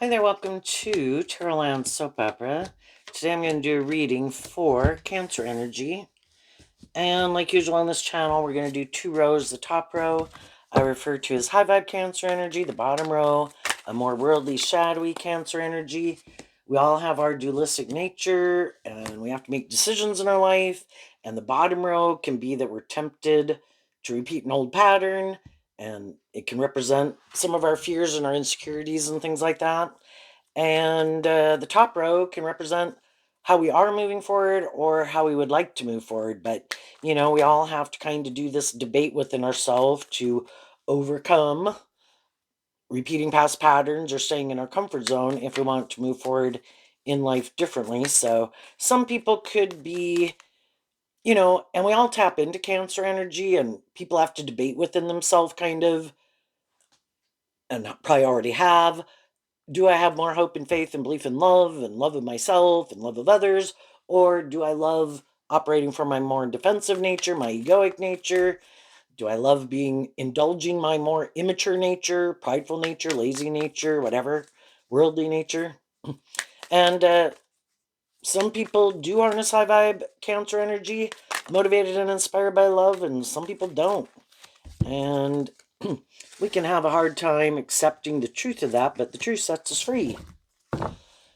Hi there, welcome to Terrorland Soap Opera. Today I'm going to do a reading for Cancer energy. And like usual on this channel, we're going to do two rows. The top row I refer to as high vibe Cancer energy. The bottom row, a more worldly, shadowy Cancer energy. We all have our dualistic nature and we have to make decisions in our life. And the bottom row can be that we're tempted to repeat an old pattern, and it can represent some of our fears and our insecurities and things like that. And the top row can represent how we are moving forward or how we would like to move forward. But, we all have to kind of do this debate within ourselves to overcome repeating past patterns or staying in our comfort zone if we want to move forward in life differently. So some people could be, and we all tap into Cancer energy, and people have to debate within themselves, kind of, and probably already have. Do I have more hope and faith and belief in love and love of myself and love of others? Or do I love operating from my more defensive nature, my egoic nature? Do I love indulging my more immature nature, prideful nature, lazy nature, whatever, worldly nature? And some people do harness high vibe Cancer energy, motivated and inspired by love, and some people don't. And we can have a hard time accepting the truth of that, but the truth sets us free.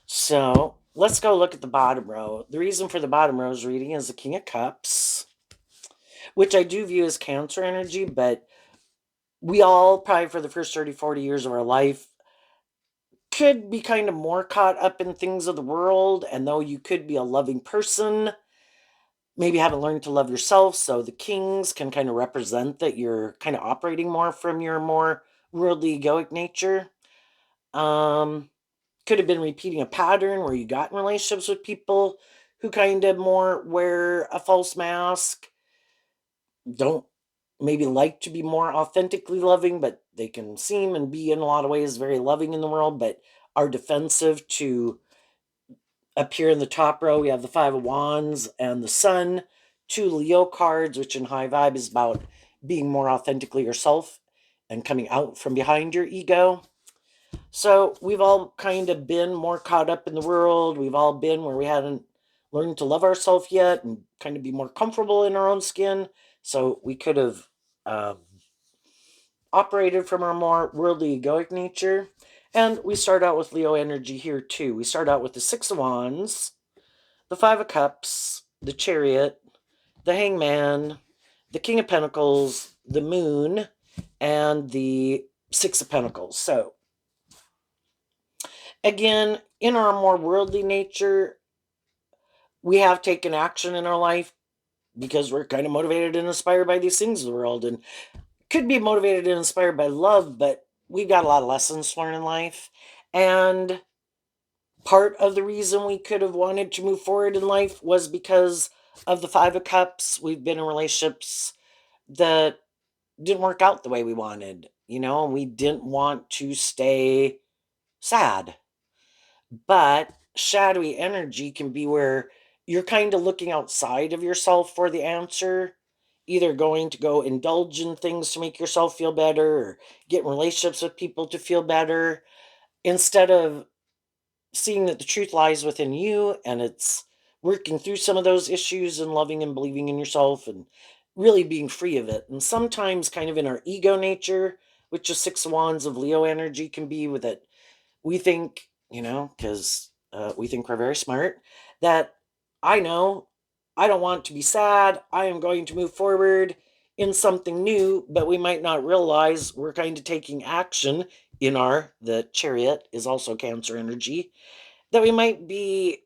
So let's go look at the bottom row. The reason for the bottom row's reading is the King of Cups, which I do view as Cancer energy, but we all, probably for the first 30, 40 years of our life, could be kind of more caught up in things of the world. And though you could be a loving person, maybe haven't learned to love yourself. So the kings can kind of represent that you're kind of operating more from your more worldly egoic nature. Could have been repeating a pattern where you got in relationships with people who kind of more wear a false mask, don't maybe like to be more authentically loving, but they can seem and be in a lot of ways very loving in the world, but are defensive to appear in the top row. We have the Five of Wands and the Sun, two Leo cards, which in high vibe is about being more authentically yourself and coming out from behind your ego. So we've all kind of been more caught up in the world. We've all been where we hadn't learned to love ourselves yet and kind of be more comfortable in our own skin. So we could have uh, operated from our more worldly egoic nature. And we start out with Leo energy here too. We start out with the Six of Wands, the Five of Cups, the Chariot, the Hangman, the King of Pentacles, the Moon, and the Six of Pentacles. So again, in our more worldly nature, we have taken action in our life because we're kind of motivated and inspired by these things of the world, and could be motivated and inspired by love, but we've got a lot of lessons to learn in life. And part of the reason we could have wanted to move forward in life was because of the Five of Cups. We've been in relationships that didn't work out the way we wanted, and we didn't want to stay sad. But shadowy energy can be where you're kind of looking outside of yourself for the answer, either going to go indulge in things to make yourself feel better or get in relationships with people to feel better, instead of seeing that the truth lies within you and it's working through some of those issues and loving and believing in yourself and really being free of it. And sometimes, kind of in our ego nature, which is Six of Wands of Leo energy, can be with it. We think, because we think we're very smart, that I know I don't want to be sad. I am going to move forward in something new, but we might not realize we're kind of taking action in the Chariot is also Cancer energy, that we might be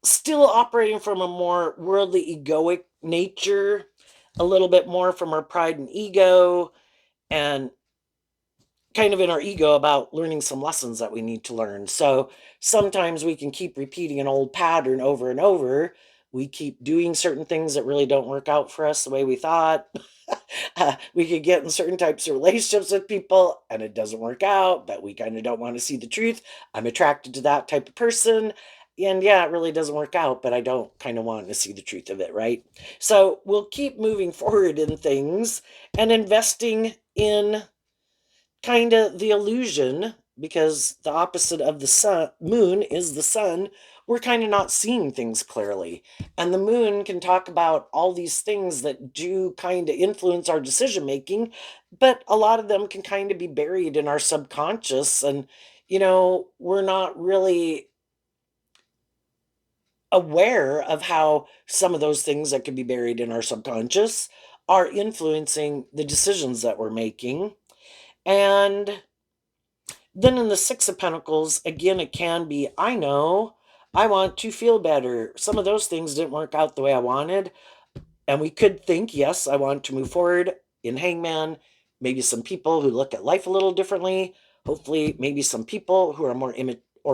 still operating from a more worldly egoic nature, a little bit more from our pride and ego, and kind of in our ego about learning some lessons that we need to learn. So sometimes we can keep repeating an old pattern over and over. We keep doing certain things that really don't work out for us the way we thought. We could get in certain types of relationships with people and it doesn't work out, but we kind of don't want to see the truth. I'm attracted to that type of person. And yeah, it really doesn't work out, but I don't kind of want to see the truth of it, right? So we'll keep moving forward in things and investing in kind of the illusion because the opposite of the sun, moon, is the sun. We're kind of not seeing things clearly. And the moon can talk about all these things that do kind of influence our decision making, but a lot of them can kind of be buried in our subconscious. And, we're not really aware of how some of those things that could be buried in our subconscious are influencing the decisions that we're making. And then in the Six of Pentacles, again, it can be, I know, I want to feel better. Some of those things didn't work out the way I wanted. And we could think, yes, I want to move forward in Hangman. Maybe some people who look at life a little differently. Hopefully, maybe some people who are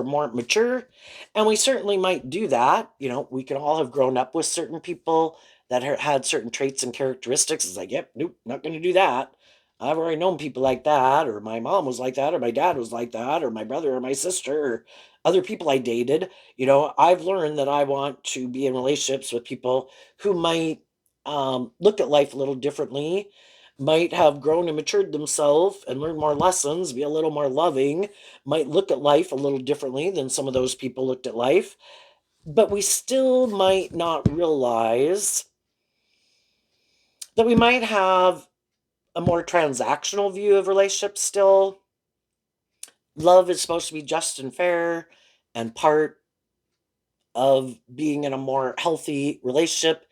more mature. And we certainly might do that. We can all have grown up with certain people that had certain traits and characteristics. It's like, yep, nope, not going to do that. I've already known people like that, or my mom was like that, or my dad was like that, or my brother or my sister, or other people I dated. I've learned that I want to be in relationships with people who might look at life a little differently, might have grown and matured themselves and learned more lessons, be a little more loving, might look at life a little differently than some of those people looked at life. But we still might not realize that we might have a more transactional view of relationships still. Love is supposed to be just and fair, and part of being in a more healthy relationship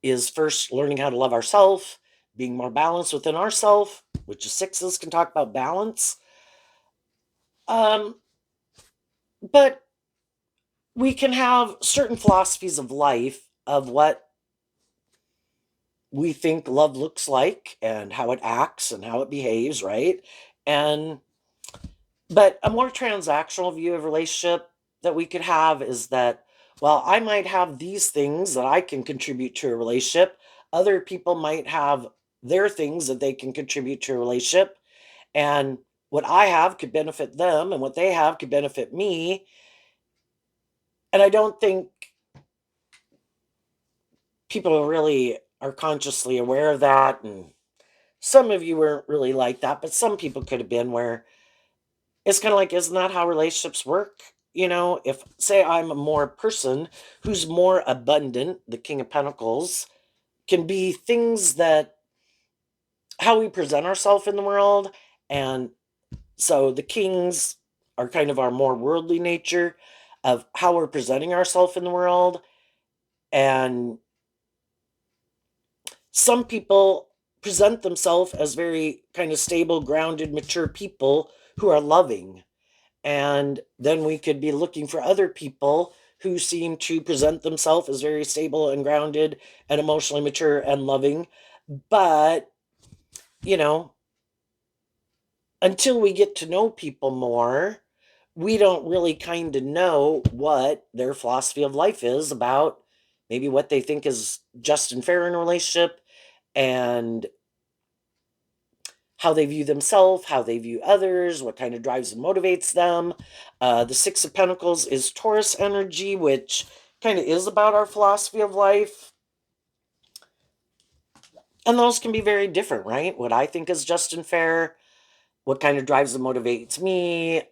is first learning how to love ourselves, being more balanced within ourselves, which is sixes can talk about balance. Um, but we can have certain philosophies of life of what we think love looks like and how it acts and how it behaves, right? And but a more transactional view of relationship that we could have is that, well, I might have these things that I can contribute to a relationship. Other people might have their things that they can contribute to a relationship. And what I have could benefit them, and what they have could benefit me. And I don't think people really are consciously aware of that. And some of you weren't really like that, but some people could have been, where it's kind of like, isn't that how relationships work? If, say, I'm a more person who's more abundant, the King of Pentacles can be things that how we present ourselves in the world. And so the kings are kind of our more worldly nature of how we're presenting ourselves in the world. And some people present themselves as very kind of stable, grounded, mature people who are loving. And then we could be looking for other people who seem to present themselves as very stable and grounded and emotionally mature and loving. But, you know, until we get to know people more, we don't really kind of know what their philosophy of life is about, maybe what they think is just and fair in a relationship, and how they view themselves, how they view others, what kind of drives and motivates them. The Six of Pentacles is Taurus energy, which kind of is about our philosophy of life. And those can be very different, right? What I think is just and fair, what kind of drives and motivates me.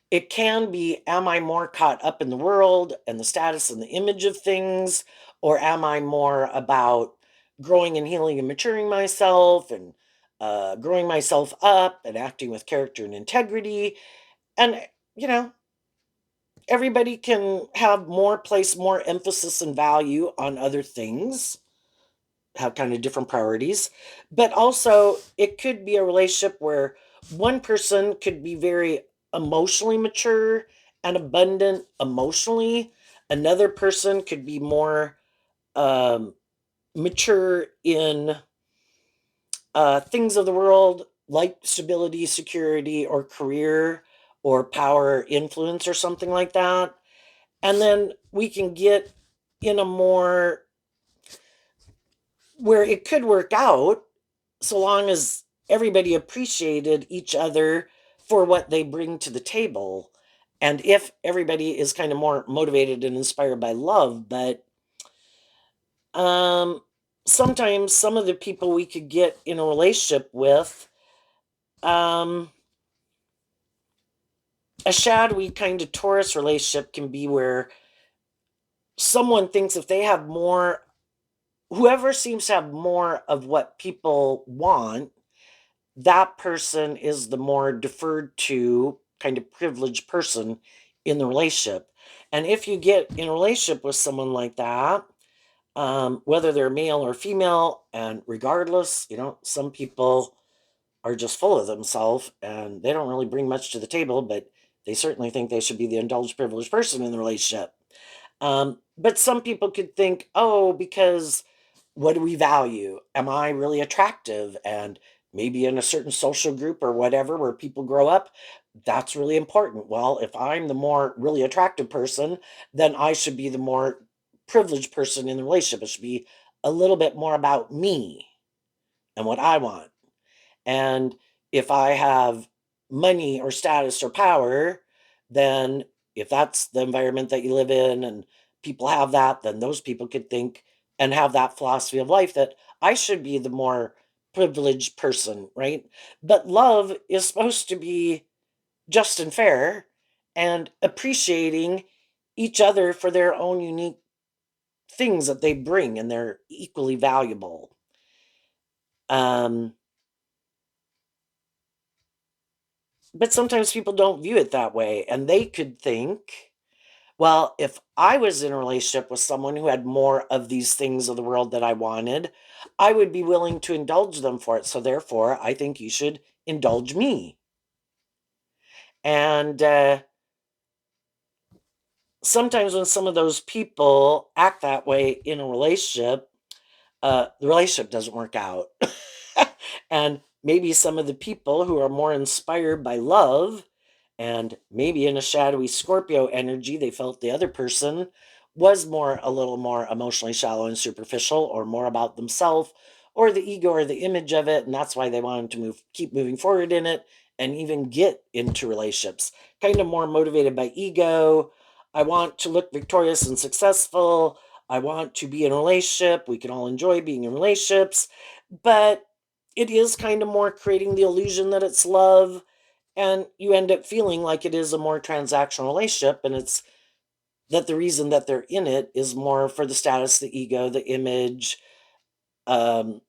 It can be, am I more caught up in the world and the status and the image of things, or am I more about growing and healing and maturing myself, and growing myself up and acting with character and integrity? And, you know, everybody can have more place, more emphasis and value on other things, have kind of different priorities. But also, it could be a relationship where one person could be very emotionally mature and abundant emotionally. Another person could be more um, mature in things of the world, like stability, security, or career, or power, influence, or something like that. And then we can get in a more where it could work out, so long as everybody appreciated each other for what they bring to the table. And if everybody is kind of more motivated and inspired by love. But um sometimes some of the people we could get in a relationship with, um A shadowy kind of Taurus relationship can be where someone thinks if they have more, whoever seems to have more of what people want, that person is the more deferred to kind of privileged person in the relationship. And if you get in a relationship with someone like that, whether they're male or female, and regardless, some people are just full of themselves and they don't really bring much to the table, but they certainly think they should be the indulged, privileged person in the relationship. But some people could think, oh, because what do we value? Am I really attractive? And maybe in a certain social group or whatever where people grow up, that's really important. Well, if I'm the more really attractive person, then I should be the more privileged person in the relationship. It should be a little bit more about me and what I want. And if I have money or status or power, then if that's the environment that you live in and people have that, then those people could think and have that philosophy of life that I should be the more privileged person, right? But love is supposed to be just and fair and appreciating each other for their own unique things that they bring and they're equally valuable. Um, But sometimes people don't view it that way, and they could think, well, if I was in a relationship with someone who had more of these things of the world that I wanted, I would be willing to indulge them for it. So therefore, I think you should indulge me. And sometimes when some of those people act that way in a relationship, the relationship doesn't work out. And maybe some of the people who are more inspired by love and maybe in a shadowy Scorpio energy, they felt the other person was a little more emotionally shallow and superficial, or more about themselves, or the ego, or the image of it, and that's why they wanted to keep moving forward in it, and even get into relationships. Kind of more motivated by ego. I want to look victorious and successful. I want to be in a relationship. We can all enjoy being in relationships, but it is kind of more creating the illusion that it's love, and you end up feeling like it is a more transactional relationship, and it's that the reason that they're in it is more for the status, the ego, the image, um,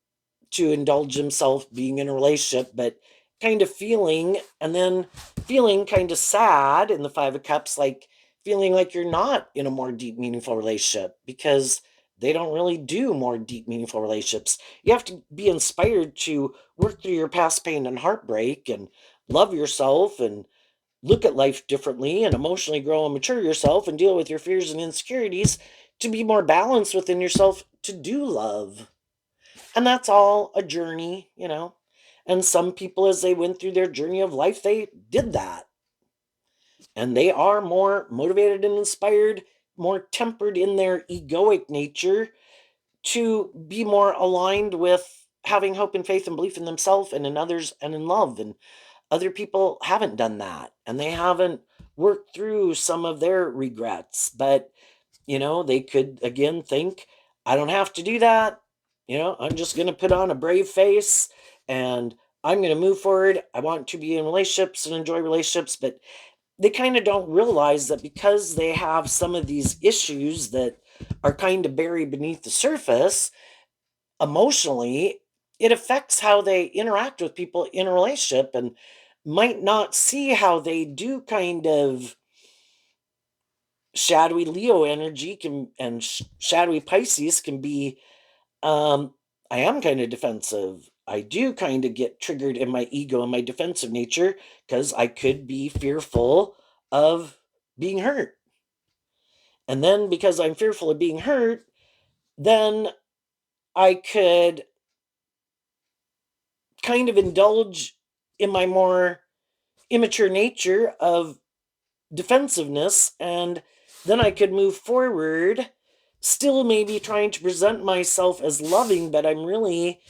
to indulge himself being in a relationship, but kind of feeling, and then feeling kind of sad in the Five of Cups, like feeling like you're not in a more deep, meaningful relationship because they don't really do more deep, meaningful relationships. You have to be inspired to work through your past pain and heartbreak and love yourself and look at life differently and emotionally grow and mature yourself and deal with your fears and insecurities to be more balanced within yourself to do love. And that's all a journey. And some people, as they went through their journey of life, they did that. And they are more motivated and inspired, more tempered in their egoic nature to be more aligned with having hope and faith and belief in themselves and in others and in love. And other people haven't done that and they haven't worked through some of their regrets. But they could again think, I don't have to do that. I'm just going to put on a brave face and I'm going to move forward. I want to be in relationships and enjoy relationships, but they kind of don't realize that because they have some of these issues that are kind of buried beneath the surface emotionally, it affects how they interact with people in a relationship and might not see how they do kind of shadowy Leo energy can and shadowy Pisces can be. I am kind of defensive. I do kind of get triggered in my ego and my defensive nature because I could be fearful of being hurt. And then because I'm fearful of being hurt, then I could kind of indulge in my more immature nature of defensiveness, and then I could move forward still maybe trying to present myself as loving, but I'm really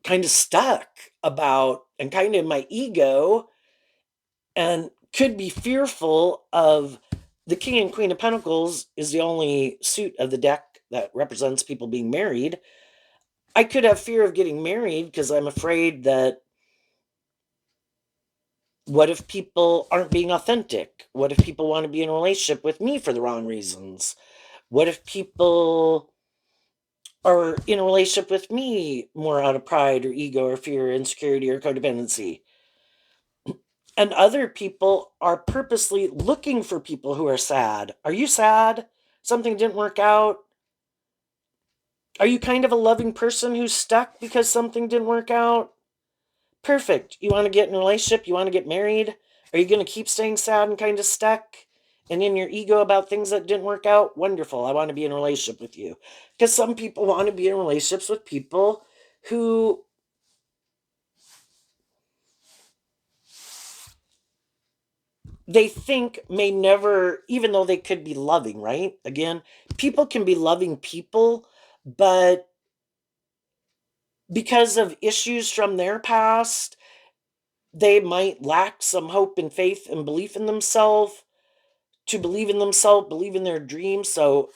kind of stuck about and kind of in my ego and could be fearful of the King and Queen of Pentacles is the only suit of the deck that represents people being married. I could have fear of getting married because I'm afraid that What if people aren't being authentic? What if people want to be in a relationship with me for the wrong reasons? What if people are in a relationship with me more out of pride or ego or fear, insecurity or codependency? And other people are purposely looking for people who are sad. Are you sad? Something didn't work out? Are you kind of a loving person who's stuck because something didn't work out? Perfect. You want to get in a relationship? You want to get married? Are you going to keep staying sad and kind of stuck and in your ego about things that didn't work out? Wonderful. I want to be in a relationship with you. Because some people want to be in relationships with people who they think may never, even though they could be loving, right? Again, people can be loving people, but because of issues from their past, they might lack some hope and faith and belief in themselves to believe in themselves, believe in their dreams. So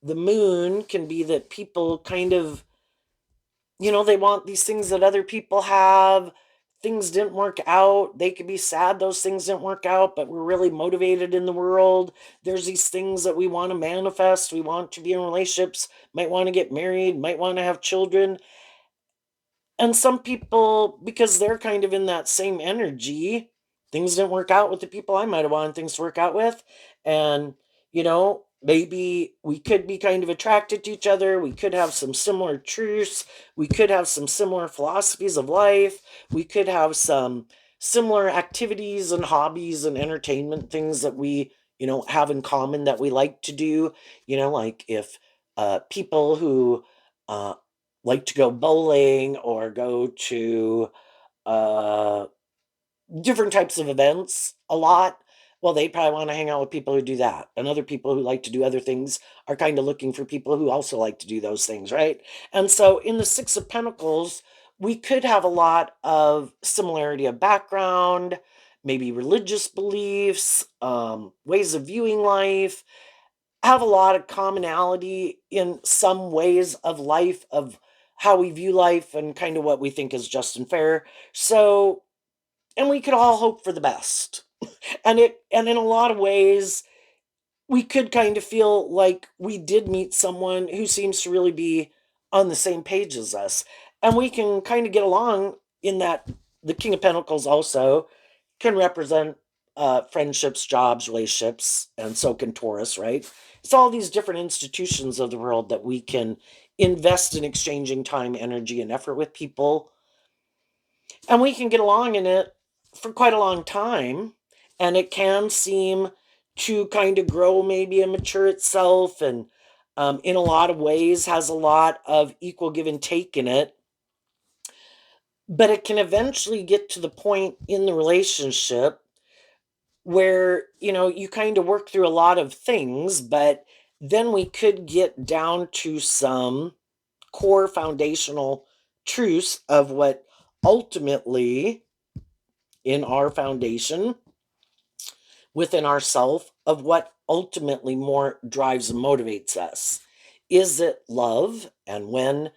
the moon can be that people kind of, they want these things that other people have. Things didn't work out. They could be sad those things didn't work out, but we're really motivated in the world. There's these things that we want to manifest. We want to be in relationships, might want to get married, might want to have children. And some people, because they're kind of in that same energy, things didn't work out with the people I might have wanted things to work out with. And, maybe we could be kind of attracted to each other. We could have some similar truths. We could have some similar philosophies of life. We could have some similar activities and hobbies and entertainment things that we, have in common that we like to do. Like if people who, uh, like to go bowling or go to uh, different types of events a lot, well, they probably want to hang out with people who do that. And other people who like to do other things are kind of looking for people who also like to do those things, right? And so in the Six of Pentacles, we could have a lot of similarity of background, maybe religious beliefs, ways of viewing life, have a lot of commonality in some ways of life, of how we view life and kind of what we think is just and fair. So, and we could all hope for the best. And in a lot of ways we could kind of feel like we did meet someone who seems to really be on the same page as us. And we can kind of get along in that the King of Pentacles also can represent friendships, jobs, relationships, and so can Taurus, right? It's all these different institutions of the world that we can invest in exchanging time, energy, and effort with people. And we can get along in it for quite a long time. And it can seem to kind of grow, maybe, and mature itself. And in a lot of ways, has a lot of equal give and take in it. But it can eventually get to the point in the relationship where you kind of work through a lot of things, but then we could get down to some core foundational truths of what ultimately in our foundation within ourself, of what ultimately more drives and motivates us. Is it love? And when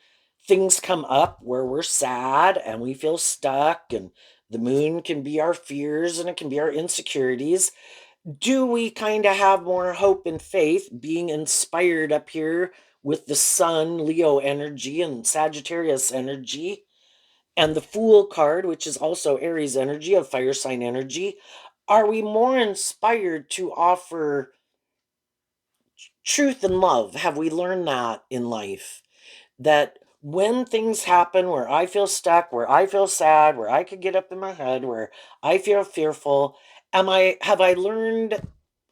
things come up where we're sad and we feel stuck, and the moon can be our fears and it can be our insecurities, do we kind of have more hope and faith being inspired up here with the sun, Leo energy, and Sagittarius energy, and the Fool card, which is also Aries energy, of fire sign energy? Are we more inspired to offer truth and love? Have we learned that in life? That when things happen where I feel stuck, where I feel sad, where I could get up in my head, where I feel fearful, have I learned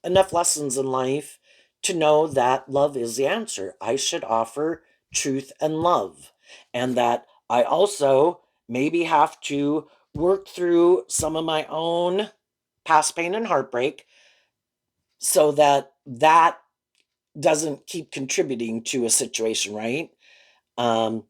enough lessons in life to know that love is the answer? I should offer truth and love. And that I also maybe have to work through some of my own past pain and heartbreak so that that doesn't keep contributing to a situation, right? Um,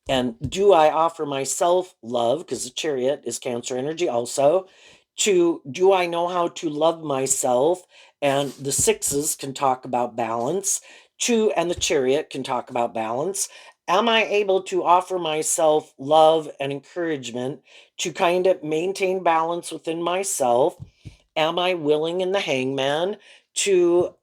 and do I offer myself love? Because the chariot is Cancer energy also. Do I know how to love myself? And the sixes can talk about balance. And the chariot can talk about balance. Am I able to offer myself love and encouragement to kind of maintain balance within myself? Am I willing in the hangman to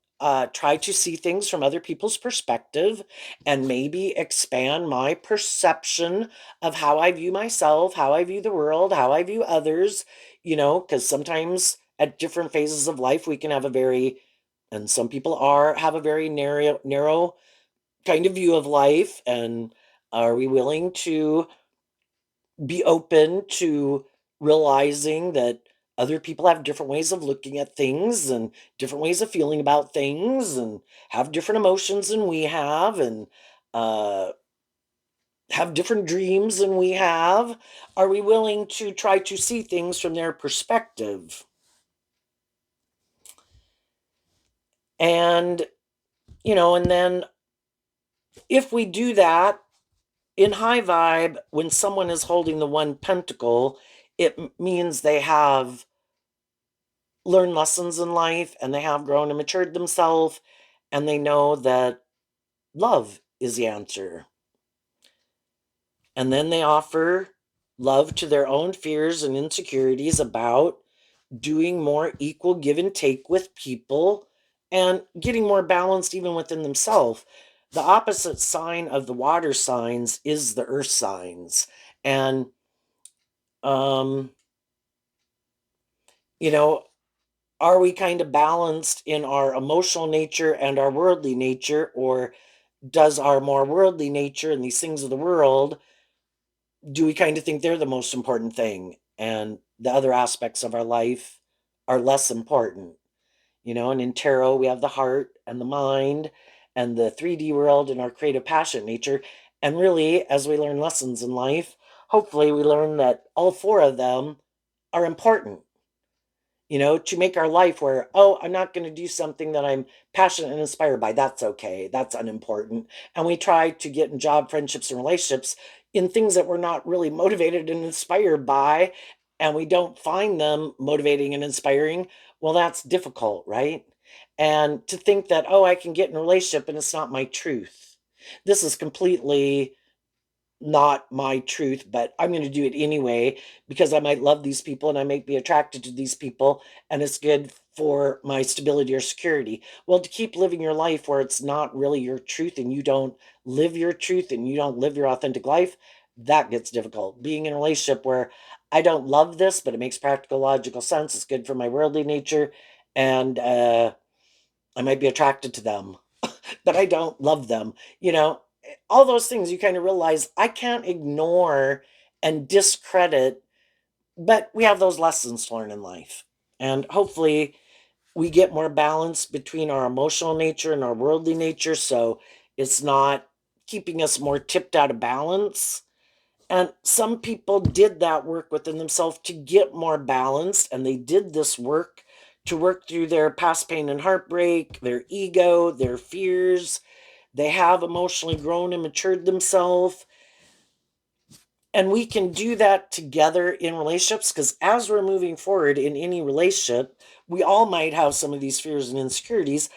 try to see things from other people's perspective and maybe expand my perception of how I view myself, how I view the world, how I view others? Because sometimes at different phases of life, we can have a very, and some people have a very narrow kind of view of life. And are we willing to be open to realizing that other people have different ways of looking at things and different ways of feeling about things and have different emotions than we uh, have different dreams than we have? Are we willing to try to see things from their perspective? And, and then if we do that in high vibe, when someone is holding the one pentacle, it means they have learned lessons in life and they have grown and matured themselves and they know that love is the answer. And then they offer love to their own fears and insecurities about doing more equal give and take with people and getting more balanced even within themselves. The opposite sign of the water signs is the earth signs. And, um, you know, are we kind of balanced in our emotional nature and our worldly nature, or does our more worldly nature and these things of the world, do we kind of think they're the most important thing and the other aspects of our life are less important? And in tarot we have the heart and the mind and the 3D world and our creative passion nature. And really, as we learn lessons in life, hopefully we learn that all four of them are important, to make our life where, oh, I'm not going to do something that I'm passionate and inspired by. That's okay. That's unimportant. And we try to get in job, friendships, and relationships in things that we're not really motivated and inspired by, and we don't find them motivating and inspiring. Well, that's difficult, right? And to think that, oh, I can get in a relationship and it's not my truth. This is completely not my truth, but I'm going to do it anyway because I might love these people and I might be attracted to these people and it's good for my stability or security. Well, to keep living your life where it's not really your truth and you don't live your truth and you don't live your authentic life, that gets difficult. Being in a relationship where I don't love this, but it makes practical, logical sense, it's good for my worldly nature, and I might be attracted to them but I don't love them. All those things you kind of realize I can't ignore and discredit, but we have those lessons to learn in life. And hopefully we get more balance between our emotional nature and our worldly nature so it's not keeping us more tipped out of balance. And some people did that work within themselves to get more balanced, and they did this work to work through their past pain and heartbreak, their ego, their fears. They have emotionally grown and matured themselves. And we can do that together in relationships because as we're moving forward in any relationship, we all might have some of these fears and insecurities.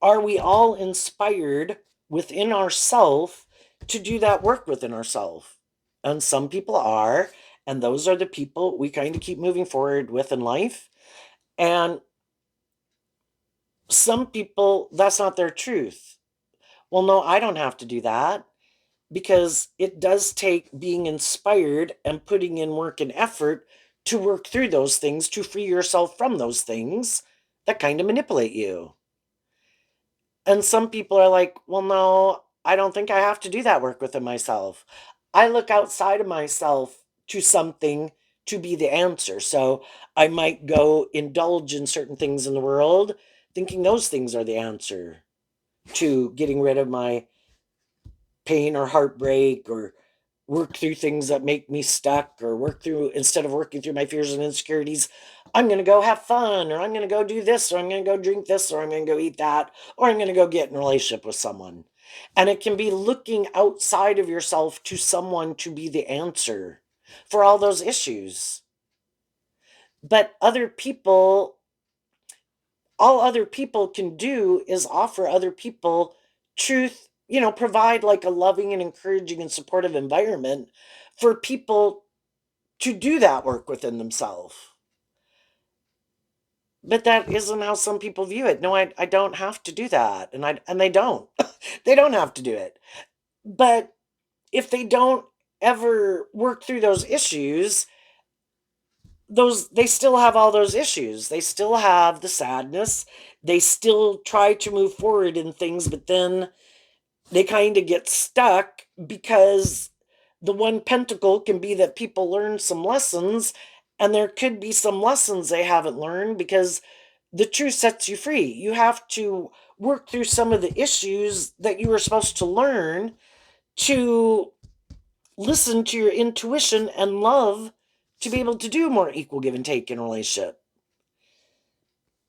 Are we all inspired within ourselves to do that work within ourselves? And some people are, and those are the people we kind of keep moving forward with in life. And some people, that's not their truth. Well, no, I don't have to do that because it does take being inspired and putting in work and effort to work through those things, to free yourself from those things that kind of manipulate you. And some people are like, well, no, I don't think I have to do that work within myself. I look outside of myself to something to be the answer. So I might go indulge in certain things in the world, thinking those things are the answer to getting rid of my pain or heartbreak, or work through things that make me stuck, or work through, instead of working through my fears and insecurities, I'm going to go have fun, or I'm going to go do this, or I'm going to go drink this, or I'm going to go eat that, or I'm going to go get in a relationship with someone. And it can be looking outside of yourself to someone to be the answer for all those issues. But all other people can do is offer other people truth provide like a loving and encouraging and supportive environment for people to do that work within themselves. But that isn't how some people view it. No, I don't have to do that. And they don't. They don't have to do it. But if they don't ever work through those issues, those they still have all those issues. They still have the sadness. They still try to move forward in things, but then they kind of get stuck because the one pentacle can be that people learn some lessons, and there could be some lessons they haven't learned because the truth sets you free. You have to work through some of the issues that you were supposed to learn to listen to your intuition and love to be able to do more equal give and take in a relationship.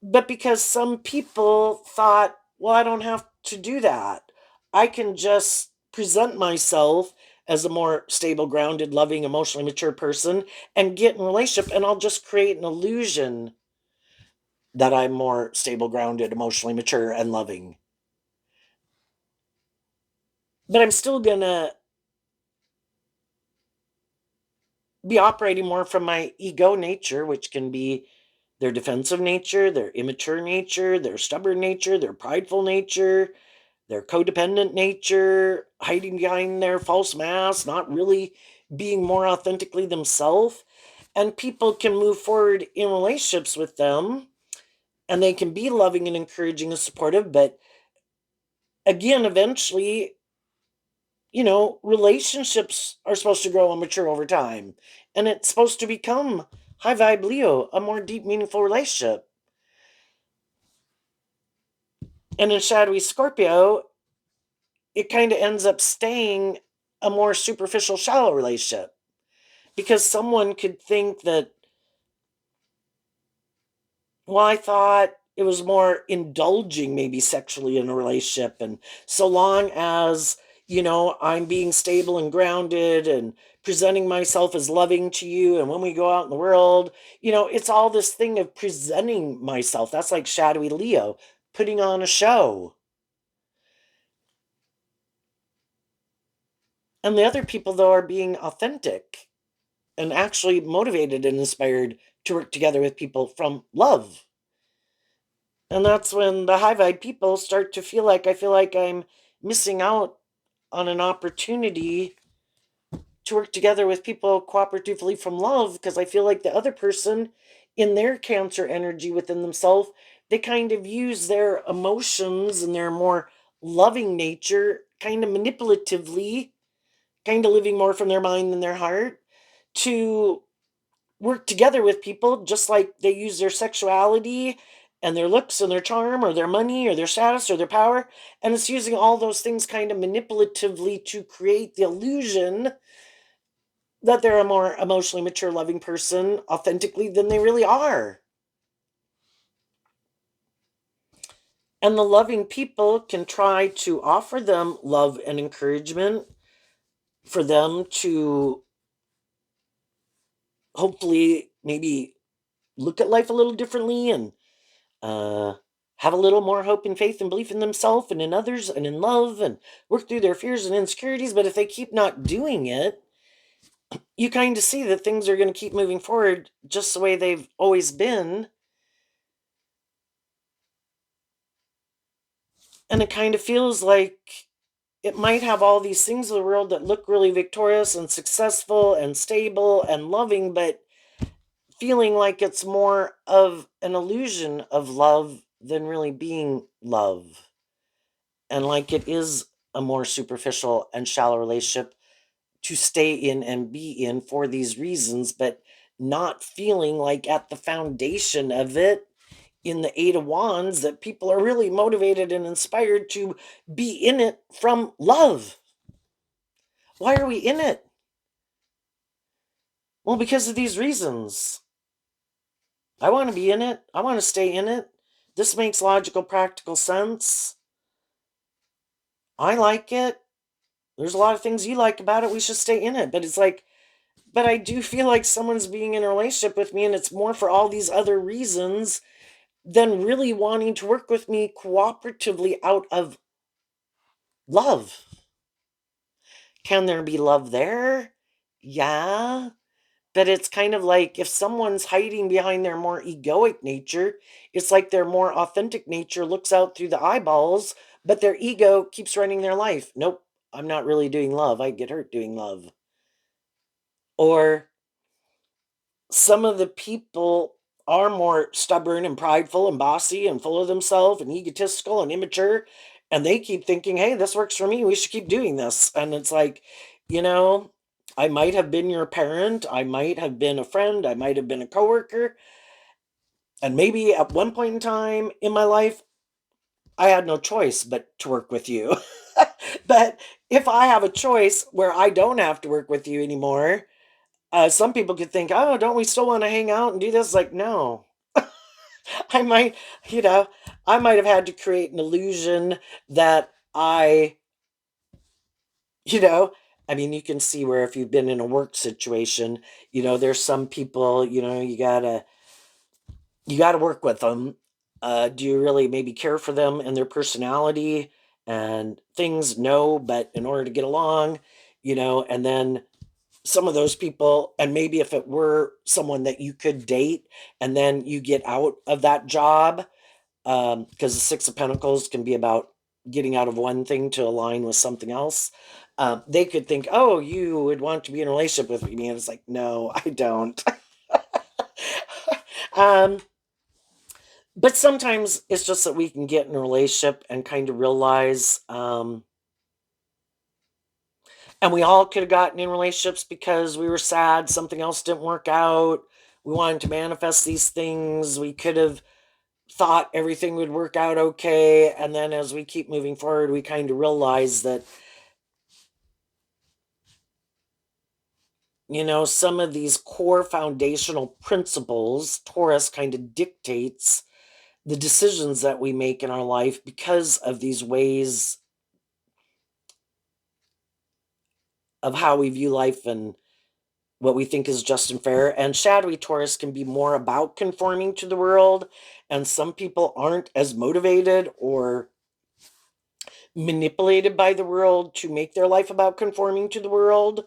But because some people thought, well, I don't have to do that. I can just present myself as a more stable, grounded, loving, emotionally mature person and get in a relationship, and I'll just create an illusion that I'm more stable, grounded, emotionally mature, and loving. But I'm still gonna be operating more from my ego nature, which can be their defensive nature, their immature nature, their stubborn nature, their prideful nature, their codependent nature, hiding behind their false mask, not really being more authentically themselves. And people can move forward in relationships with them, and they can be loving and encouraging and supportive. But again, eventually, relationships are supposed to grow and mature over time. And it's supposed to become high vibe Leo, a more deep, meaningful relationship. And in shadowy Scorpio, it kind of ends up staying a more superficial, shallow relationship because someone could think that, well, I thought it was more indulging, maybe sexually in a relationship. And so long as, I'm being stable and grounded and presenting myself as loving to you. And when we go out in the world, it's all this thing of presenting myself. That's like shadowy Leo, putting on a show. And the other people, though, are being authentic and actually motivated and inspired to work together with people from love. And that's when the high vibe people start to feel like I feel like I'm missing out on an opportunity to work together with people cooperatively from love because I feel like the other person in their Cancer energy within themselves, they kind of use their emotions and their more loving nature kind of manipulatively, kind of living more from their mind than their heart to work together with people just like they use their sexuality and their looks and their charm or their money or their status or their power. And it's using all those things kind of manipulatively to create the illusion that they're a more emotionally mature, loving person authentically than they really are. And the loving people can try to offer them love and encouragement for them to hopefully maybe look at life a little differently and uh, have a little more hope and faith and belief in themselves and in others and in love and work through their fears and insecurities. But if they keep not doing it, you kind of see that things are going to keep moving forward just the way they've always been. And it kind of feels like it might have all these things in the world that look really victorious and successful and stable and loving, but feeling like it's more of an illusion of love than really being love. And like it is a more superficial and shallow relationship to stay in and be in for these reasons, but not feeling like at the foundation of it in the Eight of Wands that people are really motivated and inspired to be in it from love. Why are we in it? Well, because of these reasons. I want to be in it. I want to stay in it. This makes logical, practical sense. I like it. There's a lot of things you like about it. We should stay in it. But it's like, but I do feel like someone's being in a relationship with me and it's more for all these other reasons than really wanting to work with me cooperatively out of love. Can there be love there? Yeah. But it's kind of like if someone's hiding behind their more egoic nature, it's like their more authentic nature looks out through the eyeballs, but their ego keeps running their life. Nope, I'm not really doing love. I get hurt doing love. Or some of the people are more stubborn and prideful and bossy and full of themselves and egotistical and immature. And they keep thinking, hey, this works for me. We should keep doing this. And it's like, you know, I might have been your parent. I might have been a friend. I might have been a coworker. And maybe at one point in time in my life, I had no choice but to work with you. But if I have a choice where I don't have to work with you anymore, some people could think, oh, don't we still want to hang out and do this? Like, no, I might, you know, I might have had to create an illusion that you know, I mean, you can see where if you've been in a work situation, there's some people, you gotta work with them. Do you really maybe care for them and their personality and things? No, but in order to get along, and then some of those people, and maybe if it were someone that you could date and then you get out of that job, because the Six of Pentacles can be about getting out of one thing to align with something else. They could think, oh, you would want to be in a relationship with me. And it's like, no, I don't. um, but sometimes it's just that we can get in a relationship and kind of realize, and we all could have gotten in relationships because we were sad, something else didn't work out. We wanted to manifest these things. We could have thought everything would work out okay. And then as we keep moving forward, we kind of realize that, some of these core foundational principles, Taurus kind of dictates the decisions that we make in our life because of these ways of how we view life and what we think is just and fair. And shadowy Taurus can be more about conforming to the world. And some people aren't as motivated or manipulated by the world to make their life about conforming to the world.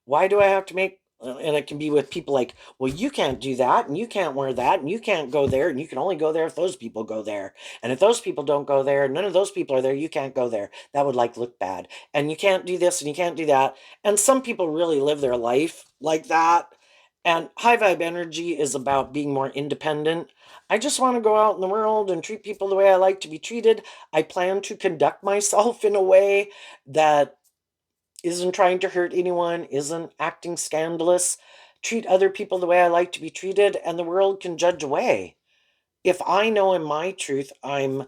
Why do I have to make, and it can be with people like, well, you can't do that, and you can't wear that, and you can't go there, and you can only go there if those people go there. And if those people don't go there, none of those people are there, you can't go there. That would like look bad. And you can't do this and you can't do that. And some people really live their life like that. And high vibe energy is about being more independent. I just want to go out in the world and treat people the way I like to be treated. I plan to conduct myself in a way that isn't trying to hurt anyone, isn't acting scandalous, treat other people the way I like to be treated, and the world can judge away. If I know in my truth I'm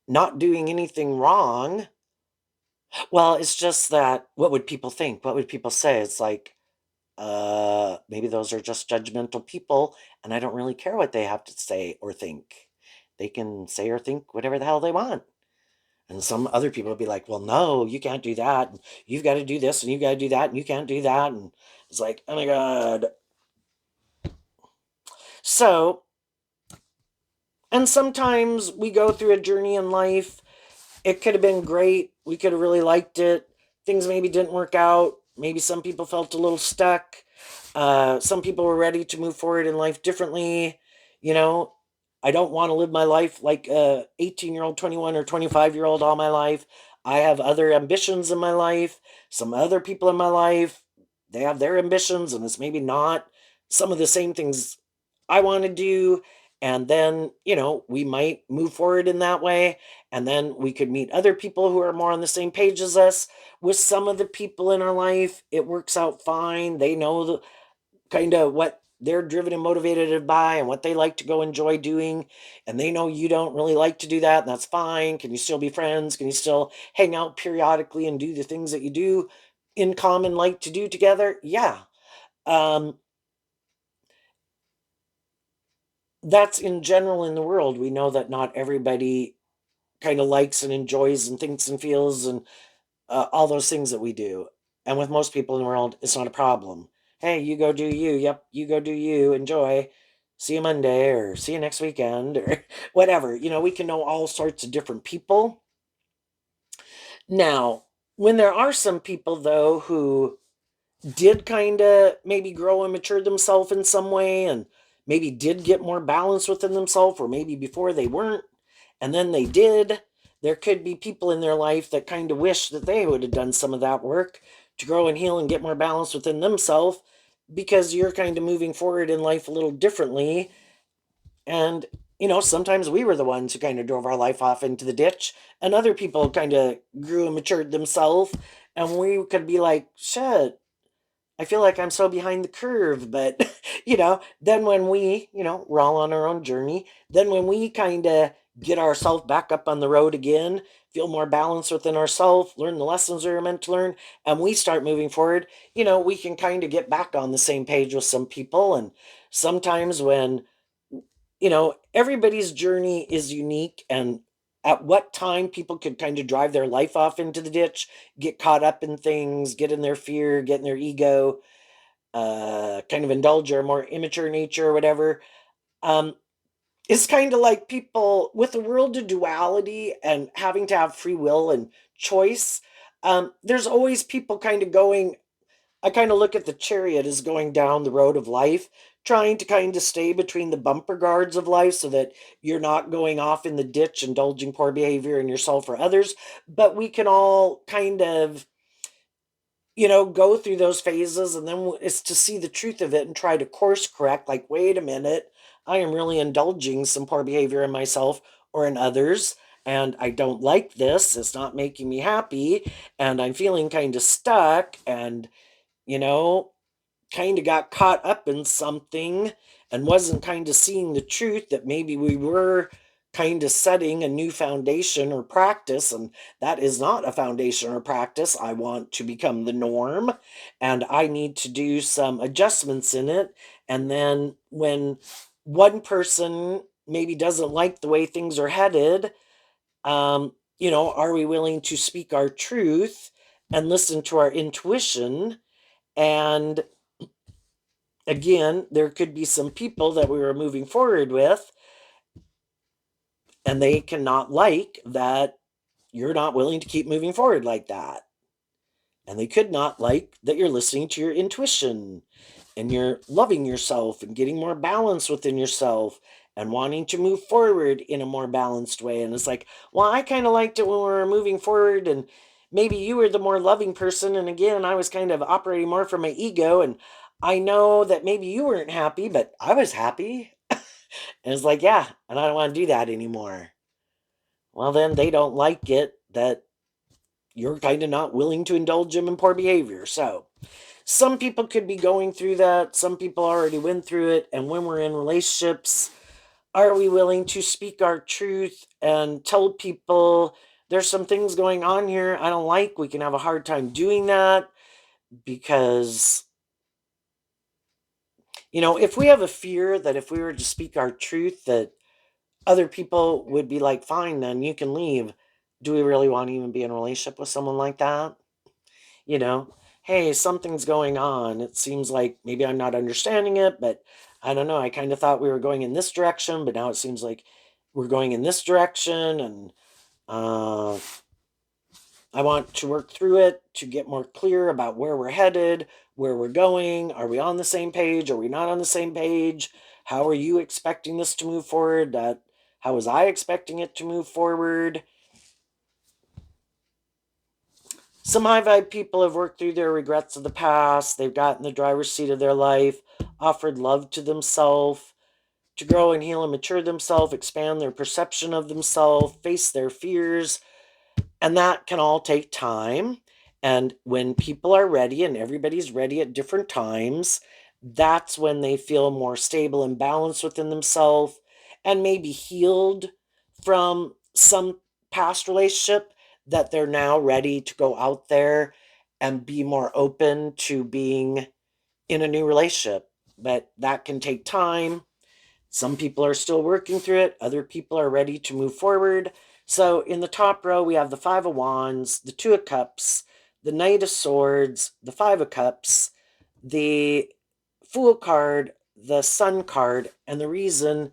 not doing anything wrong, well, it's just that what would people think? What would people say? It's like, maybe those are just judgmental people, and I don't really care what they have to say or think. They can say or think whatever the hell they want. And some other people will be like, well, no, you can't do that. And you've got to do this and you've got to do that and you can't do that. And it's like, oh my God. So, and sometimes we go through a journey in life. It could have been great. We could have really liked it. Things maybe didn't work out. Maybe some people felt a little stuck. Some people were ready to move forward in life differently. You know, I don't want to live my life like a 18-year-old, 21 or 25-year-old all my life. I have other ambitions in my life. Some other people in my life, they have their ambitions, and it's maybe not some of the same things I want to do. And then, we might move forward in that way. And then we could meet other people who are more on the same page as us. With some of the people in our life, it works out fine. They know the kind of what they're driven and motivated by and what they like to go enjoy doing. And they know you don't really like to do that. And that's fine. Can you still be friends? Can you still hang out periodically and do the things that you do in common like to do together? Yeah. Um, that's in general in the world. We know that not everybody kind of likes and enjoys and thinks and feels and all those things that we do. And with most people in the world, it's not a problem. Hey, you go do you. Yep, you go do you. Enjoy. See you Monday or see you next weekend or whatever. We can know all sorts of different people. Now, when there are some people, though, who did kind of maybe grow and mature themselves in some way and maybe did get more balance within themselves, or maybe before they weren't and then they did, there could be people in their life that kind of wish that they would have done some of that work to grow and heal and get more balance within themselves, because you're kind of moving forward in life a little differently. And sometimes we were the ones who kind of drove our life off into the ditch, and other people kind of grew and matured themselves, and we could be like, shit, I feel like I'm so behind the curve. But, then when we're all on our own journey, then when we kind of get ourselves back up on the road again, feel more balanced within ourselves, learn the lessons we were meant to learn, and we start moving forward, we can kind of get back on the same page with some people. And sometimes when, everybody's journey is unique, and at what time people could kind of drive their life off into the ditch, get caught up in things, get in their fear, get in their ego, kind of indulge our more immature nature or whatever. Um, it's kind of like people with the world of duality and having to have free will and choice. There's always people kind of going. I kind of look at the chariot as going down the road of life, trying to kind of stay between the bumper guards of life so that you're not going off in the ditch, indulging poor behavior in yourself or others. But we can all kind of go through those phases, and then it's to see the truth of it and try to course correct, like, wait a minute, I am really indulging some poor behavior in myself or in others, and I don't like this. It's not making me happy, and I'm feeling kind of stuck, and, you know, kind of got caught up in something and wasn't kind of seeing the truth that maybe we were kind of setting a new foundation or practice, and that is not a foundation or practice. I want to become the norm, and I need to do some adjustments in it. And then when one person maybe doesn't like the way things are headed, are we willing to speak our truth and listen to our intuition? And again, there could be some people that we were moving forward with, and they cannot like that you're not willing to keep moving forward like that. And they could not like that you're listening to your intuition and you're loving yourself and getting more balance within yourself and wanting to move forward in a more balanced way. And it's like, well, I kind of liked it when we were moving forward, and maybe you were the more loving person. And again, I was kind of operating more from my ego. And I know that maybe you weren't happy, but I was happy. And it's like, yeah, and I don't want to do that anymore. Well, then they don't like it that you're kind of not willing to indulge them in poor behavior. So some people could be going through that. Some people already went through it. And when we're in relationships, are we willing to speak our truth and tell people there's some things going on here I don't like? We can have a hard time doing that because, if we have a fear that if we were to speak our truth, that other people would be like, fine, then you can leave. Do we really want to even be in a relationship with someone like that? you know, hey, something's going on. It seems like maybe I'm not understanding it, but I don't know. I kind of thought we were going in this direction, but now it seems like we're going in this direction. And uh, I want to work through it to get more clear about where we're headed, where we're going. Are we on the same page? Are we not on the same page? How are you expecting this to move forward? How was I expecting it to move forward? Some high vibe people have worked through their regrets of the past. They've gotten the driver's seat of their life, offered love to themselves, to grow and heal and mature themselves, expand their perception of themselves, face their fears, and that can all take time. And when people are ready, and everybody's ready at different times, that's when they feel more stable and balanced within themselves and maybe healed from some past relationship, that they're now ready to go out there and be more open to being in a new relationship. But that can take time. Some people are still working through it, other people are ready to move forward. So in the top row, we have the Five of Wands, the Two of Cups, the Knight of Swords, the Five of Cups, the Fool card, the Sun card, and the reason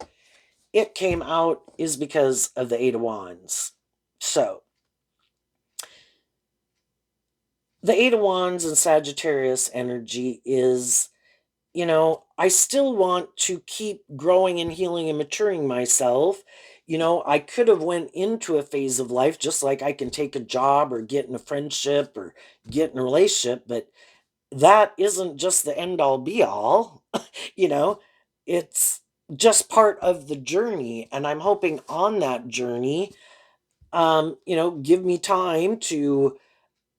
it came out is because of the Eight of Wands. So The Eight of Wands and Sagittarius energy is, I still want to keep growing and healing and maturing myself. I could have went into a phase of life just like I can take a job or get in a friendship or get in a relationship, but that isn't just the end all be all. you know, it's just part of the journey. And I'm hoping on that journey, give me time to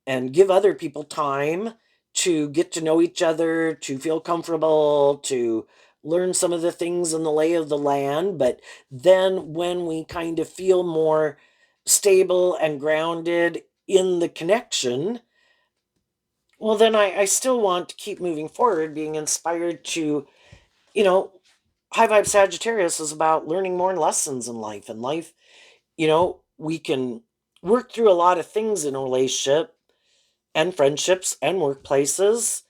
and give other people time to get to know each other, to feel comfortable, to learn some of the things in the lay of the land. But then when we kind of feel more stable and grounded in the connection, well, then I still want to keep moving forward, being inspired to, you know, High Vibe Sagittarius is about learning more lessons in life. And life, we can work through a lot of things in a relationship and friendships and workplaces.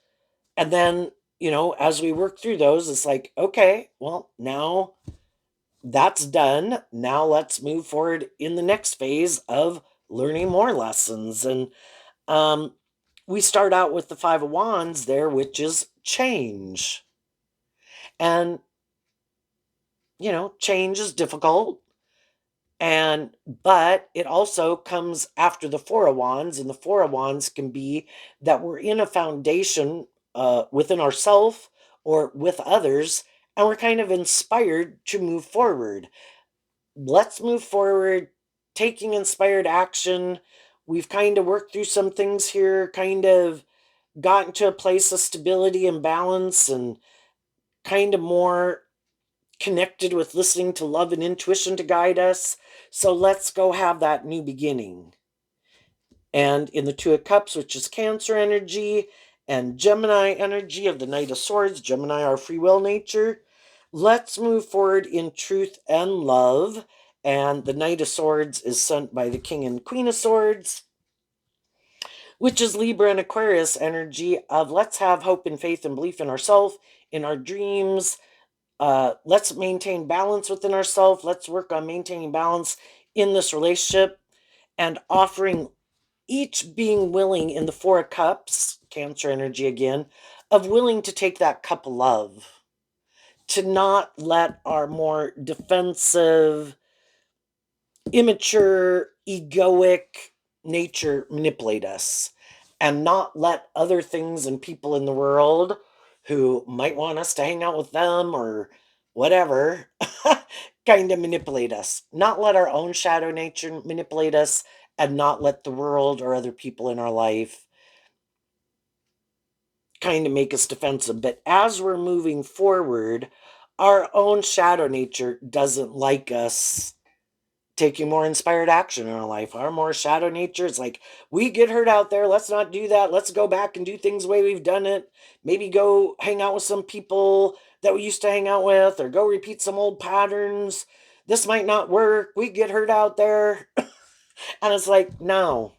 And then, as we work through those, it's like, okay, well, now that's done. Now let's move forward in the next phase of learning more lessons. And um, we start out with the Five of Wands there, which is change. And, change is difficult. And but it also comes after the Four of Wands, and the Four of Wands can be that we're in a foundation within ourselves or with others, and we're kind of inspired to move forward. Let's move forward, taking inspired action. We've kind of worked through some things here, kind of gotten to a place of stability and balance, and kind of more connected with listening to love and intuition to guide us. So let's go have that new beginning. And in the Two of Cups, which is Cancer energy, and Gemini energy of the Knight of Swords, Gemini, our free will nature, let's move forward in truth and love. And the Knight of Swords is sent by the King and Queen of Swords, which is Libra and Aquarius energy of let's have hope and faith and belief in ourselves, in our dreams. Let's maintain balance within ourselves. Let's work on maintaining balance in this relationship and offering each being willing in the Four of Cups, Cancer energy again, of willing to take that cup of love, to not let our more defensive, immature, egoic nature manipulate us, and not let other things and people in the world who might want us to hang out with them or whatever kind of manipulate us. Not let our own shadow nature manipulate us, and not let the world or other people in our life kind of make us defensive. But as we're moving forward, our own shadow nature doesn't like us taking more inspired action in our life. Our more shadow nature is like, we get hurt out there. Let's not do that. Let's go back and do things the way we've done it. Maybe go hang out with some people that we used to hang out with, or go repeat some old patterns. This might not work. We get hurt out there. And it's like, no.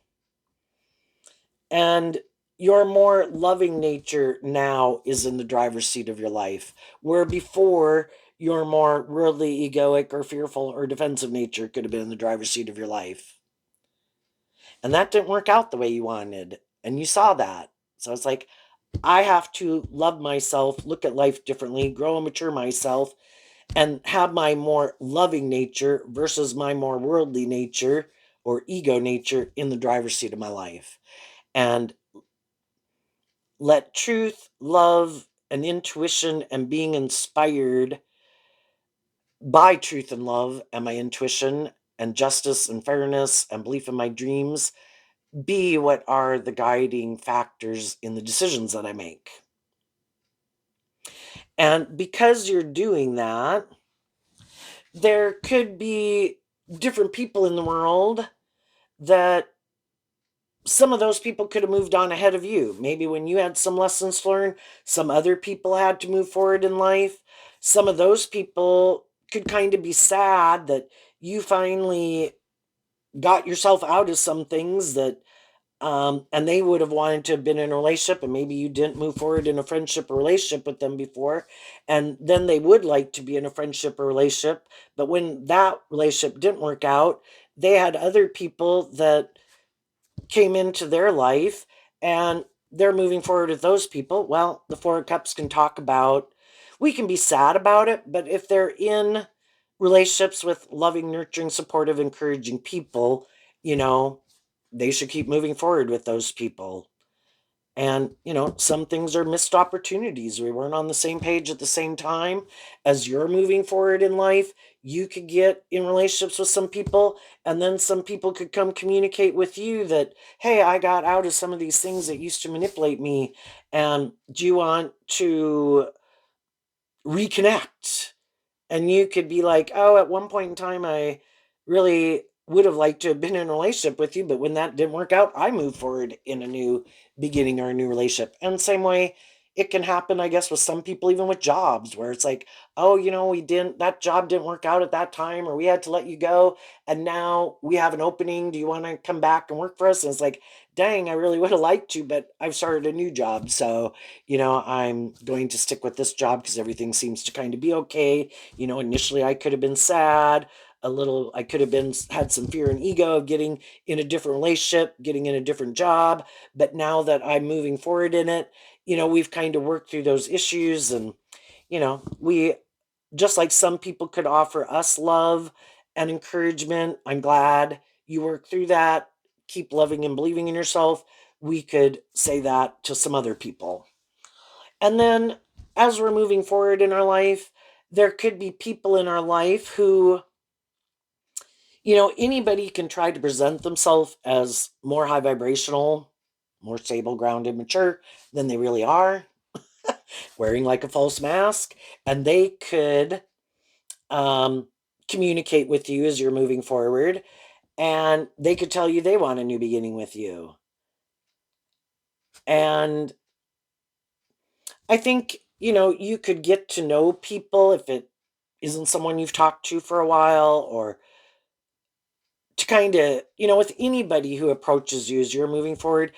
And your more loving nature now is in the driver's seat of your life, where before your more worldly, egoic, or fearful or defensive nature could have been in the driver's seat of your life. And that didn't work out the way you wanted. And you saw that. So it's like, I have to love myself, look at life differently, grow and mature myself, and have my more loving nature versus my more worldly nature or ego nature in the driver's seat of my life. And let truth, love, and intuition and being inspired by truth and love and my intuition and justice and fairness and belief in my dreams be what are the guiding factors in the decisions that I make. And because you're doing that, there could be different people in the world that some of those people could have moved on ahead of you. Maybe when you had some lessons to learn, some other people had to move forward in life. Some of those people could kind of be sad that you finally got yourself out of some things that and they would have wanted to have been in a relationship, and maybe you didn't move forward in a friendship or relationship with them before, and then they would like to be in a friendship or relationship, but when that relationship didn't work out, they had other people that came into their life and they're moving forward with those people. Well, the Four of Cups can talk about, we can be sad about it, but if they're in relationships with loving, nurturing, supportive, encouraging people, you know, they should keep moving forward with those people. And, some things are missed opportunities. We weren't on the same page at the same time. As you're moving forward in life, you could get in relationships with some people, and then some people could come communicate with you that, hey, I got out of some of these things that used to manipulate me. And do you want to reconnect? And you could be like, oh, at one point in time, I really would have liked to have been in a relationship with you, but when that didn't work out, I moved forward in a new beginning or a new relationship. And same way it can happen, I guess, with some people, even with jobs, where it's like, oh, that job didn't work out at that time, or we had to let you go. And now we have an opening. Do you want to come back and work for us? And it's like, dang, I really would have liked to, but I've started a new job. So, I'm going to stick with this job because everything seems to kind of be okay. Initially I could have been sad, a little, I could have been had some fear and ego of getting in a different relationship, getting in a different job, but now that I'm moving forward in it, we've kind of worked through those issues. And we, just like some people could offer us love and encouragement, I'm glad you worked through that, keep loving and believing in yourself. We could say that to some other people. And then as we're moving forward in our life, there could be people in our life who, anybody can try to present themselves as more high vibrational, more stable, grounded, mature than they really are, wearing like a false mask. And they could um, communicate with you as you're moving forward. And they could tell you they want a new beginning with you. And I think, you could get to know people if it isn't someone you've talked to for a while, or to kind of, with anybody who approaches you as you're moving forward,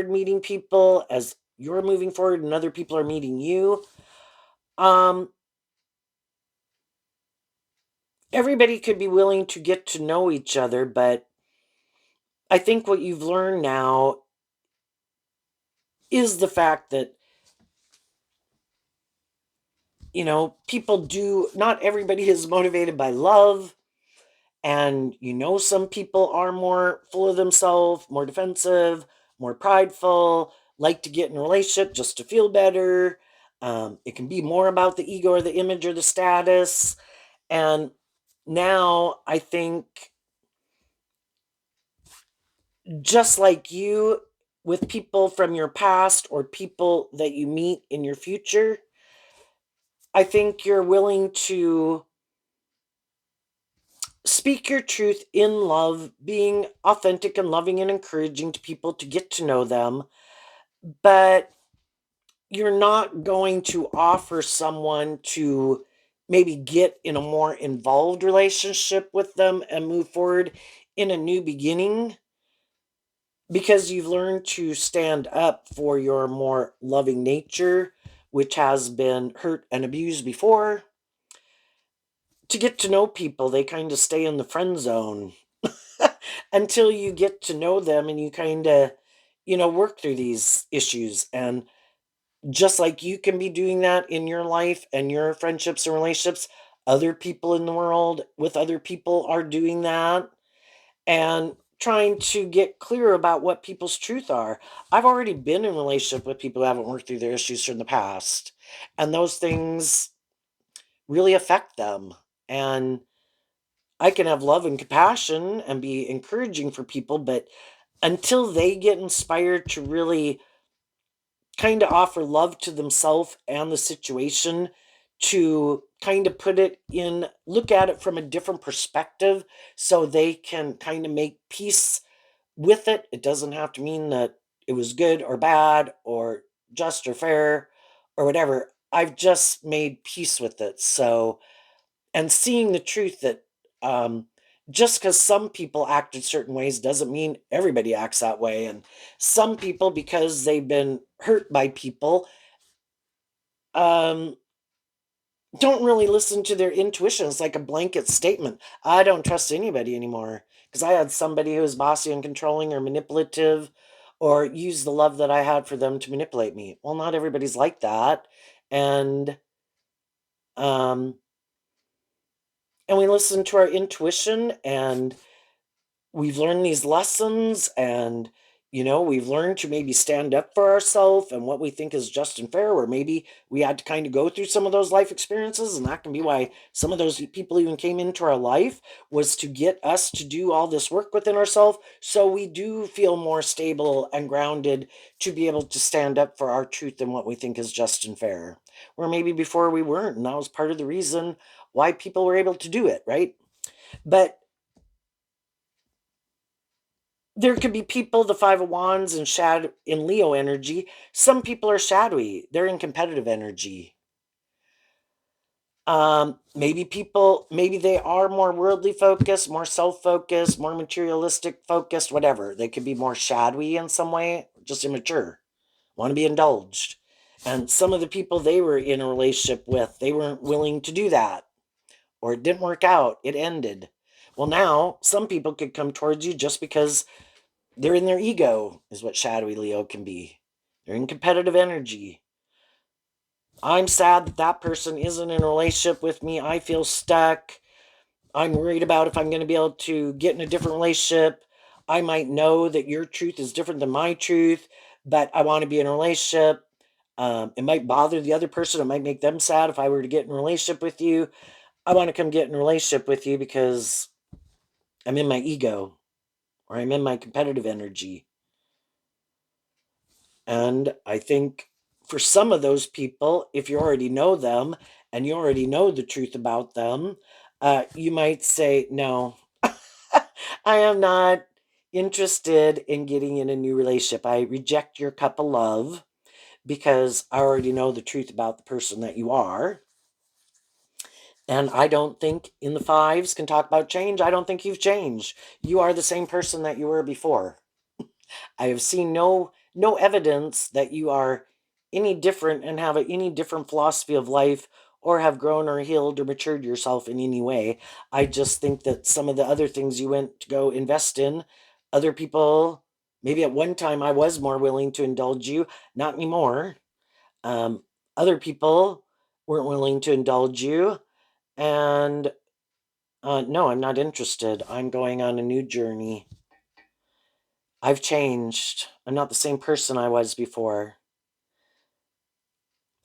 meeting people, as you're moving forward and other people are meeting you. Um, Everybody could be willing to get to know each other, but I think what you've learned now is the fact that, people do, not everybody is motivated by love. And some people are more full of themselves, more defensive, more prideful, like to get in a relationship just to feel better. It can be more about the ego or the image or the status. And now I think, just like you, with people from your past or people that you meet in your future, I think you're willing to speak your truth in love, being authentic and loving and encouraging to people to get to know them, but you're not going to offer someone to maybe get in a more involved relationship with them and move forward in a new beginning, because you've learned to stand up for your more loving nature, which has been hurt and abused before. To get to know people, they kind of stay in the friend zone until you get to know them and you kind of, work through these issues. And just like you can be doing that in your life and your friendships and relationships, other people in the world with other people are doing that and trying to get clear about what people's truth are. I've already been in a relationship with people who haven't worked through their issues from the past, and those things really affect them. And I can have love and compassion and be encouraging for people, but until they get inspired to really kind of offer love to themselves and the situation, to kind of put it in, look at it from a different perspective so they can kind of make peace with it. It doesn't have to mean that it was good or bad or just or fair or whatever. I've just made peace with it. So, and seeing the truth that, um, just because some people act in certain ways doesn't mean everybody acts that way. And some people, because they've been hurt by people, um, don't really listen to their intuition. It's like a blanket statement. I don't trust anybody anymore because I had somebody who was bossy and controlling or manipulative or use the love that I had for them to manipulate me. Well, not everybody's like that. And um and we listen to our intuition, and we've learned these lessons, and we've learned to maybe stand up for ourselves and what we think is just and fair, or maybe we had to kind of go through some of those life experiences, and that can be why some of those people even came into our life, was to get us to do all this work within ourselves, so we do feel more stable and grounded to be able to stand up for our truth and what we think is just and fair, where maybe before we weren't, and that was part of the reason why people were able to do it, right? But there could be people, the Five of Wands and shadow in Leo energy. Some people are shadowy. They're in competitive energy. Maybe they are more worldly focused, more self-focused, more materialistic focused, whatever. They could be more shadowy in some way, just immature, want to be indulged. And some of the people they were in a relationship with, they weren't willing to do that, or it didn't work out. It ended. Well, now some people could come towards you just because they're in their ego, is what shadowy Leo can be. They're in competitive energy. I'm sad that that person isn't in a relationship with me. I feel stuck. I'm worried about if I'm going to be able to get in a different relationship. I might know that your truth is different than my truth, but I want to be in a relationship. It might bother the other person. It might make them sad if I were to get in a relationship with you. I want to come get in a relationship with you because I'm in my ego, or I'm in my competitive energy. And I think for some of those people, if you already know them and you already know the truth about them, you might say, no, I am not interested in getting in a new relationship. I reject your cup of love because I already know the truth about the person that you are. And I don't think in the fives can talk about change. I don't think you've changed. You are the same person that you were before. I have seen no evidence that you are any different and have any different philosophy of life, or have grown or healed or matured yourself in any way. I just think that some of the other things you went to go invest in, other people, maybe at one time I was more willing to indulge you, not anymore. Um, Other people weren't willing to indulge you, and no, I'm not interested. I'm going on a new journey. I've changed. I'm not the same person I was before.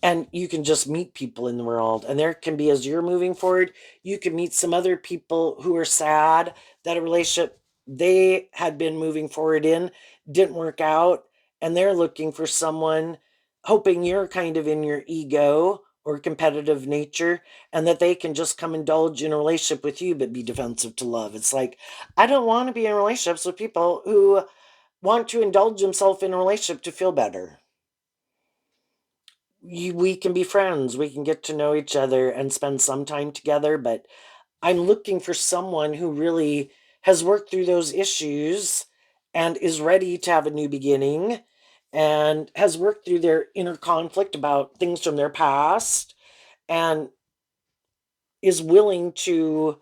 And you can just meet people in the world. And there can be, as you're moving forward, you can meet some other people who are sad that a relationship they had been moving forward in didn't work out. And they're looking for someone, hoping you're kind of in your ego or competitive nature, and that they can just come indulge in a relationship with you but be defensive to love. It's like, I don't want to be in relationships with people who want to indulge themselves in a relationship to feel better. We can be friends, we can get to know each other and spend some time together, but I'm looking for someone who really has worked through those issues and is ready to have a new beginning, and has worked through their inner conflict about things from their past, and is willing to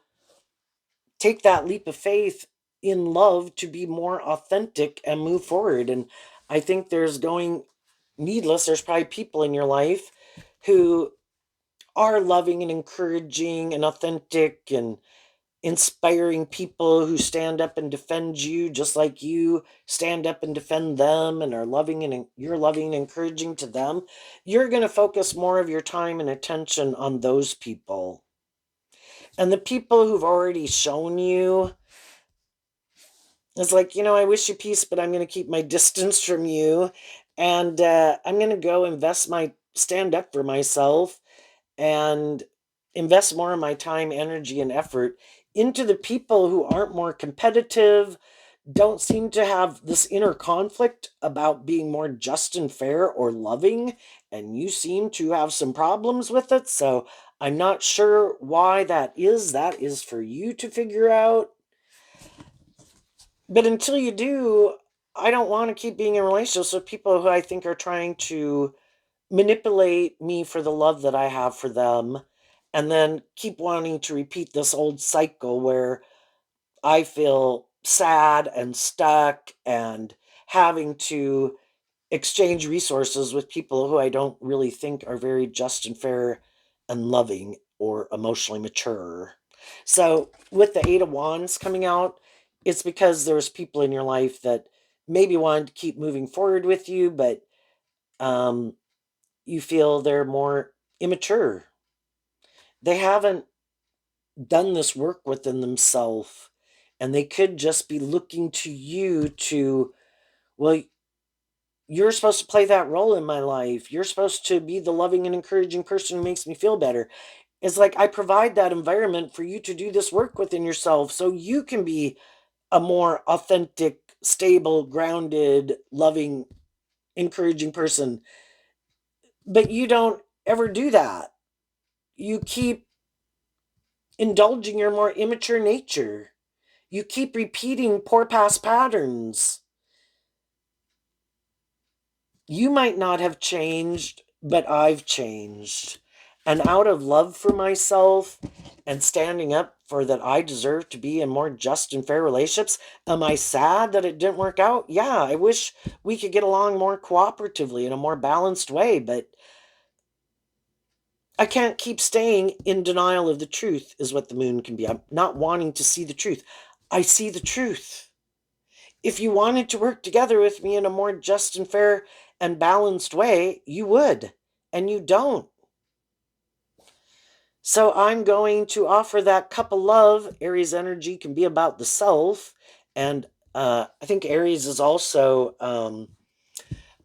take that leap of faith in love to be more authentic and move forward. And I think there's probably people in your life who are loving and encouraging and authentic and inspiring people who stand up and defend you just like you stand up and defend them, and are loving, and you're loving and encouraging to them. You're going to focus more of your time and attention on those people. And the people who've already shown you, it's like, I wish you peace, but I'm going to keep my distance from you. And I'm going to go stand up for myself, and invest more of my time, energy, and effort into the people who aren't more competitive, don't seem to have this inner conflict about being more just and fair or loving, and you seem to have some problems with it. So I'm not sure why that is. That is for you to figure out. But until you do, I don't want to keep being in relationships with people who I think are trying to manipulate me for the love that I have for them, and then keep wanting to repeat this old cycle where I feel sad and stuck and having to exchange resources with people who I don't really think are very just and fair and loving or emotionally mature. So with the Eight of Wands coming out, it's because there's people in your life that maybe wanted to keep moving forward with you, but um, you feel they're more immature. They haven't done this work within themselves, and they could just be looking to you to, well, you're supposed to play that role in my life. You're supposed to be the loving and encouraging person who makes me feel better. It's like I provide that environment for you to do this work within yourself so you can be a more authentic, stable, grounded, loving, encouraging person. But you don't ever do that. You keep indulging your more immature nature. You keep repeating poor past patterns. You might not have changed, but I've changed. And out of love for myself and standing up for that I deserve to be in more just and fair relationships, am I sad that it didn't work out? Yeah, I wish we could get along more cooperatively in a more balanced way, but I can't keep staying in denial of the truth, is what the moon can be. I'm not wanting to see the truth. I see the truth. If you wanted to work together with me in a more just and fair and balanced way, you would, and you don't. So I'm going to offer that cup of love. Aries energy can be about the self, and I think Aries is also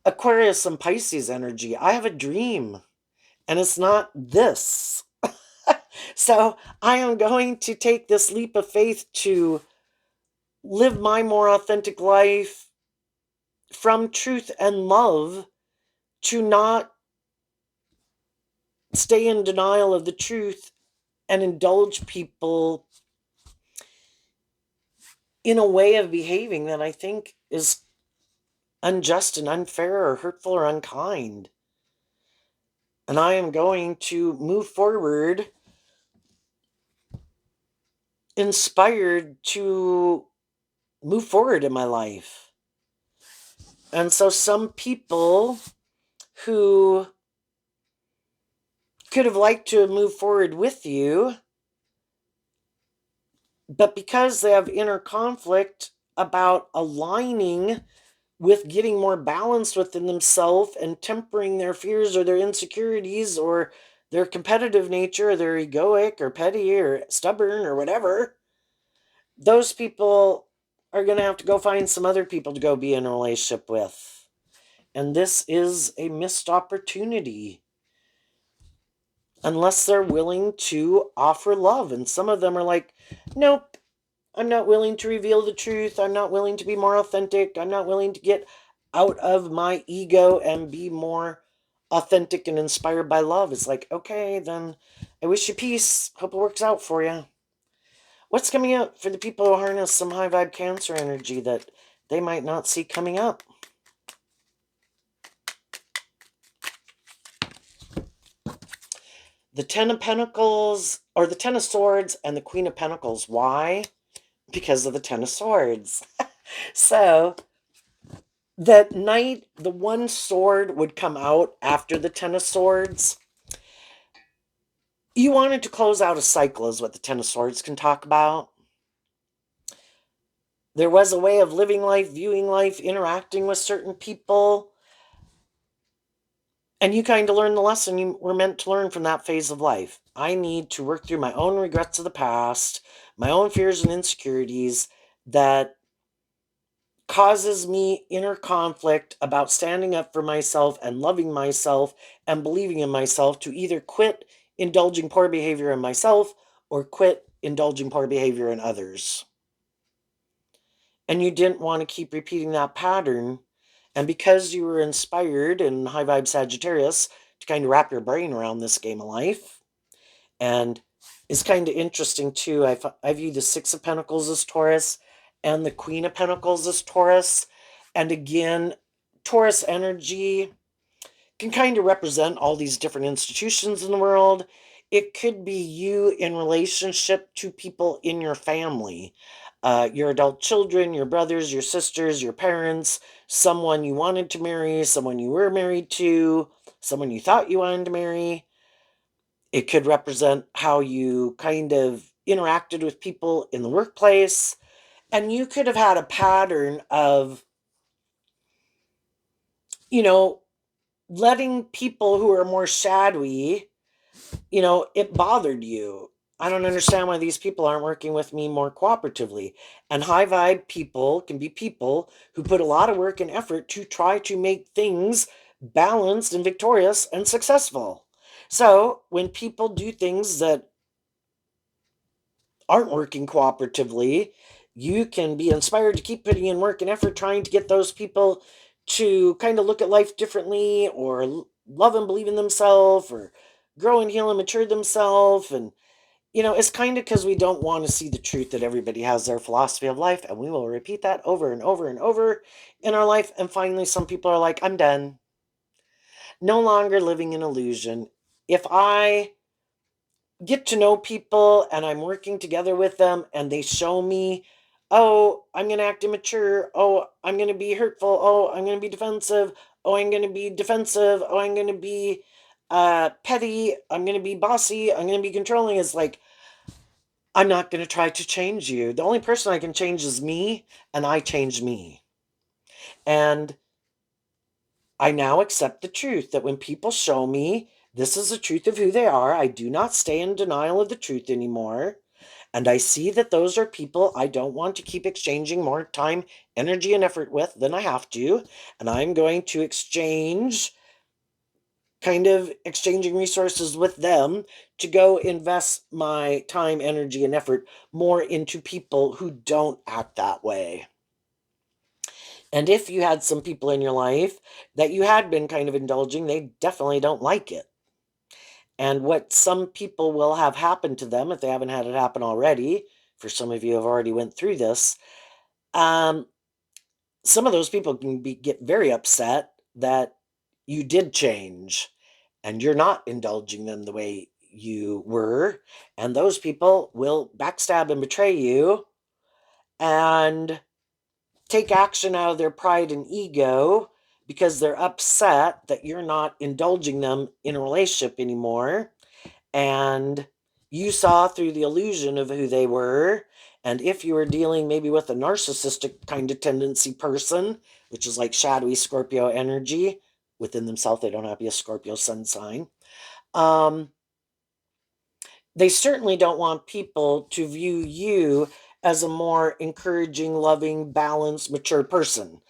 Aquarius and Pisces energy. I have a dream, and it's not this. So I am going to take this leap of faith to live my more authentic life from truth and love, to not stay in denial of the truth and indulge people in a way of behaving that I think is unjust and unfair or hurtful or unkind. And I am going to move forward inspired to move forward in my life. And so some people who could have liked to move forward with you, but because they have inner conflict about aligning with getting more balanced within themselves and tempering their fears or their insecurities or their competitive nature or their egoic or petty or stubborn or whatever, those people are going to have to go find some other people to go be in a relationship with. And this is a missed opportunity unless they're willing to offer love. And some of them are like, nope, I'm not willing to reveal the truth. I'm not willing to be more authentic. I'm not willing to get out of my ego and be more authentic and inspired by love. It's like, okay, then I wish you peace. Hope it works out for you. What's coming up for the people who harness some high vibe Cancer energy that they might not see coming up? The Ten of Pentacles, or the Ten of Swords, and the Queen of Pentacles. Why? Because of the Ten of Swords. So that night, the one sword would come out after the Ten of Swords. You wanted to close out a cycle, is what the Ten of Swords can talk about. There was a way of living life, viewing life, interacting with certain people. And you kind of learned the lesson you were meant to learn from that phase of life. I need to work through my own regrets of the past, my own fears and insecurities that causes me inner conflict about standing up for myself and loving myself and believing in myself, to either quit indulging poor behavior in myself or quit indulging poor behavior in others. And you didn't want to keep repeating that pattern. And because you were inspired in high vibe Sagittarius to kind of wrap your brain around this game of life, and it's kind of interesting too. I view the Six of Pentacles as Taurus and the Queen of Pentacles as Taurus. And again, Taurus energy can kind of represent all these different institutions in the world. It could be you in relationship to people in your family. your adult children, your brothers, your sisters, your parents, someone you wanted to marry, someone you were married to, someone you thought you wanted to marry. It could represent how you kind of interacted with people in the workplace. And you could have had a pattern of, you know, letting people who are more shadowy, it bothered you. I don't understand why these people aren't working with me more cooperatively. And high vibe people can be people who put a lot of work and effort to try to make things balanced and victorious and successful. So when people do things that aren't working cooperatively, you can be inspired to keep putting in work and effort trying to get those people to kind of look at life differently, or love and believe in themselves, or grow and heal and mature themselves. And it's kind of because we don't want to see the truth that everybody has their philosophy of life, and we will repeat that over and over and over in our life. And finally, some people are like, I'm done. No longer living in illusion. If I get to know people and I'm working together with them and they show me, oh, I'm going to act immature. Oh, I'm going to be hurtful. Oh, I'm going to be defensive. Oh, I'm going to be defensive. Oh, I'm going to be petty. I'm going to be bossy. I'm going to be controlling. It's like, I'm not going to try to change you. The only person I can change is me, and I change me. And I now accept the truth that when people show me this is the truth of who they are, I do not stay in denial of the truth anymore. And I see that those are people I don't want to keep exchanging more time, energy, and effort with than I have to. And I'm going to kind of exchanging resources with them to go invest my time, energy, and effort more into people who don't act that way. And if you had some people in your life that you had been kind of indulging, they definitely don't like it. And what some people will have happen to them, if they haven't had it happen already, for some of you have already went through this, um, some of those people can get very upset that you did change and you're not indulging them the way you were. And those people will backstab and betray you and take action out of their pride and ego because they're upset that you're not indulging them in a relationship anymore. And you saw through the illusion of who they were. And if you were dealing maybe with a narcissistic kind of tendency person, which is like shadowy Scorpio energy within themselves, they don't have to be a Scorpio sun sign. Um, they certainly don't want people to view you as a more encouraging, loving, balanced, mature person,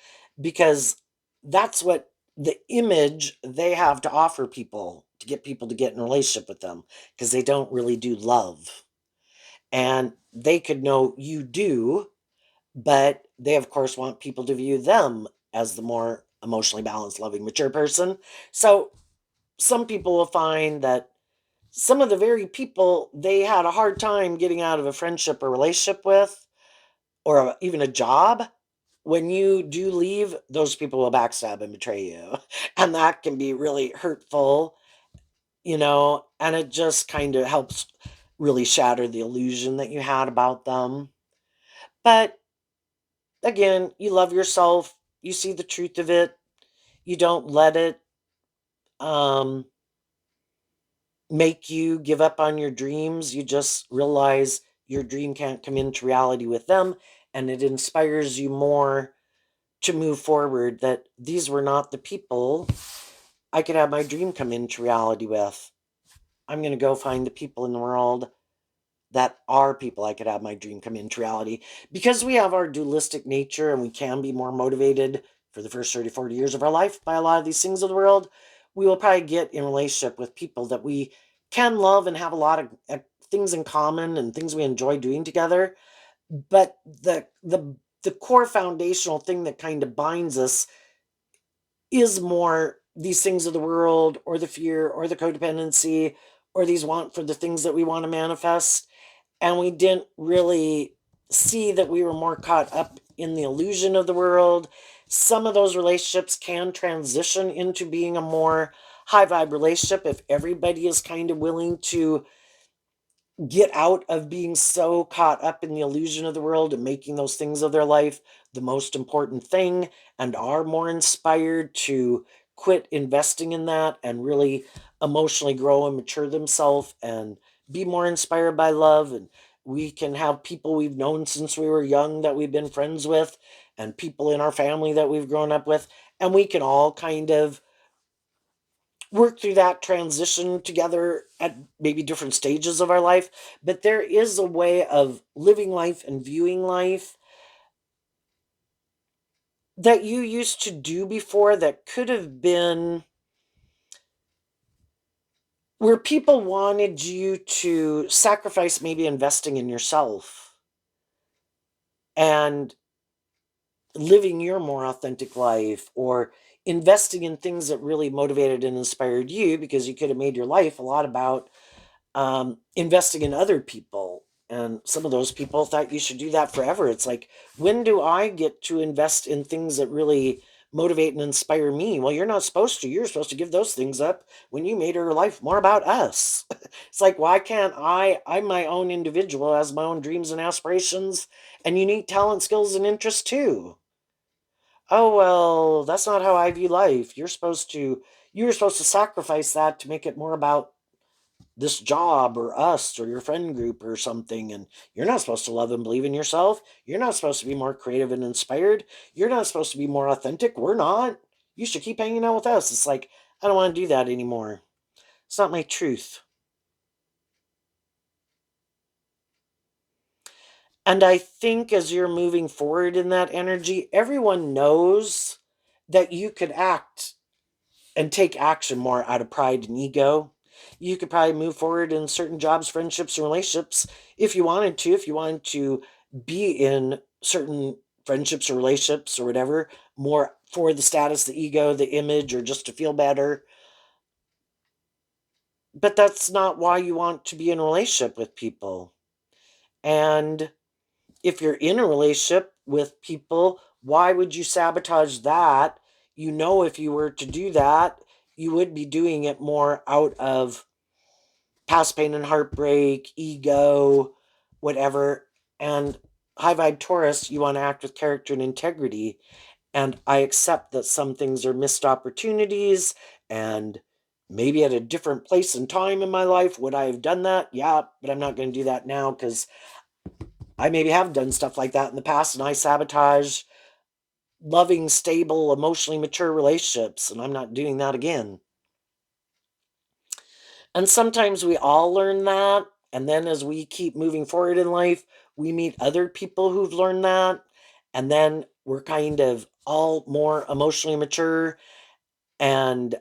because that's what the image they have to offer people to get people to get in a relationship with them, because they don't really do love. And they could know you do, but they, of course, want people to view them as the more emotionally balanced, loving, mature person. So some people will find that some of the very people they had a hard time getting out of a friendship or relationship with, or even a job, when you do leave, those people will backstab and betray you. And that can be really hurtful, and it just kind of helps really shatter the illusion that you had about them. But again, you love yourself, you see the truth of it, you don't let it um, make you give up on your dreams. You just realize your dream can't come into reality with them, and it inspires you more to move forward, that these were not the people I could have my dream come into reality with. I'm going to go find the people in the world that are people I could have my dream come into reality, because we have our dualistic nature and we can be more motivated for the first 30, 40 years of our life by a lot of these things of the world. We will probably get in relationship with people that we can love and have a lot of things in common and things we enjoy doing together. But the core foundational thing that kind of binds us is more these things of the world, or the fear, or the codependency, or these want for the things that we want to manifest. And we didn't really see that we were more caught up in the illusion of the world. Some of those relationships can transition into being a more high vibe relationship if everybody is kind of willing to get out of being so caught up in the illusion of the world and making those things of their life the most important thing, and are more inspired to quit investing in that and really emotionally grow and mature themselves and be more inspired by love. And we can have people we've known since we were young that we've been friends with, and people in our family that we've grown up with, and we can all kind of work through that transition together at maybe different stages of our life. But there is a way of living life and viewing life that you used to do before that could have been where people wanted you to sacrifice maybe investing in yourself and living your more authentic life, or investing in things that really motivated and inspired you, because you could have made your life a lot about investing in other people. And some of those people thought you should do that forever. It's like, when do I get to invest in things that really motivate and inspire me? Well, you're not supposed to. You're supposed to give those things up when you made your life more about us. It's like, why can't I'm my own individual, has my own dreams and aspirations and unique talent, skills, and interests too. Oh, well, that's not how I view life. You were supposed to sacrifice that to make it more about this job or us or your friend group or something. And you're not supposed to love and believe in yourself. You're not supposed to be more creative and inspired. You're not supposed to be more authentic. We're not. You should keep hanging out with us. It's like, I don't want to do that anymore. It's not my truth. And I think as you're moving forward in that energy, everyone knows that you could act and take action more out of pride and ego. You could probably move forward in certain jobs, friendships, and relationships if you wanted to. If you wanted to be in certain friendships or relationships or whatever, more for the status, the ego, the image, or just to feel better. But that's not why you want to be in a relationship with people. And if you're in a relationship with people, why would you sabotage that? You know, if you were to do that, you would be doing it more out of past pain and heartbreak, ego, whatever. And high vibe Taurus, you want to act with character and integrity. And I accept that some things are missed opportunities, and maybe at a different place and time in my life would I have done that? Yeah, but I'm not going to do that now, because I maybe have done stuff like that in the past, and I sabotage loving, stable, emotionally mature relationships, and I'm not doing that again. And sometimes we all learn that. And then as we keep moving forward in life, we meet other people who've learned that. And then we're kind of all more emotionally mature, and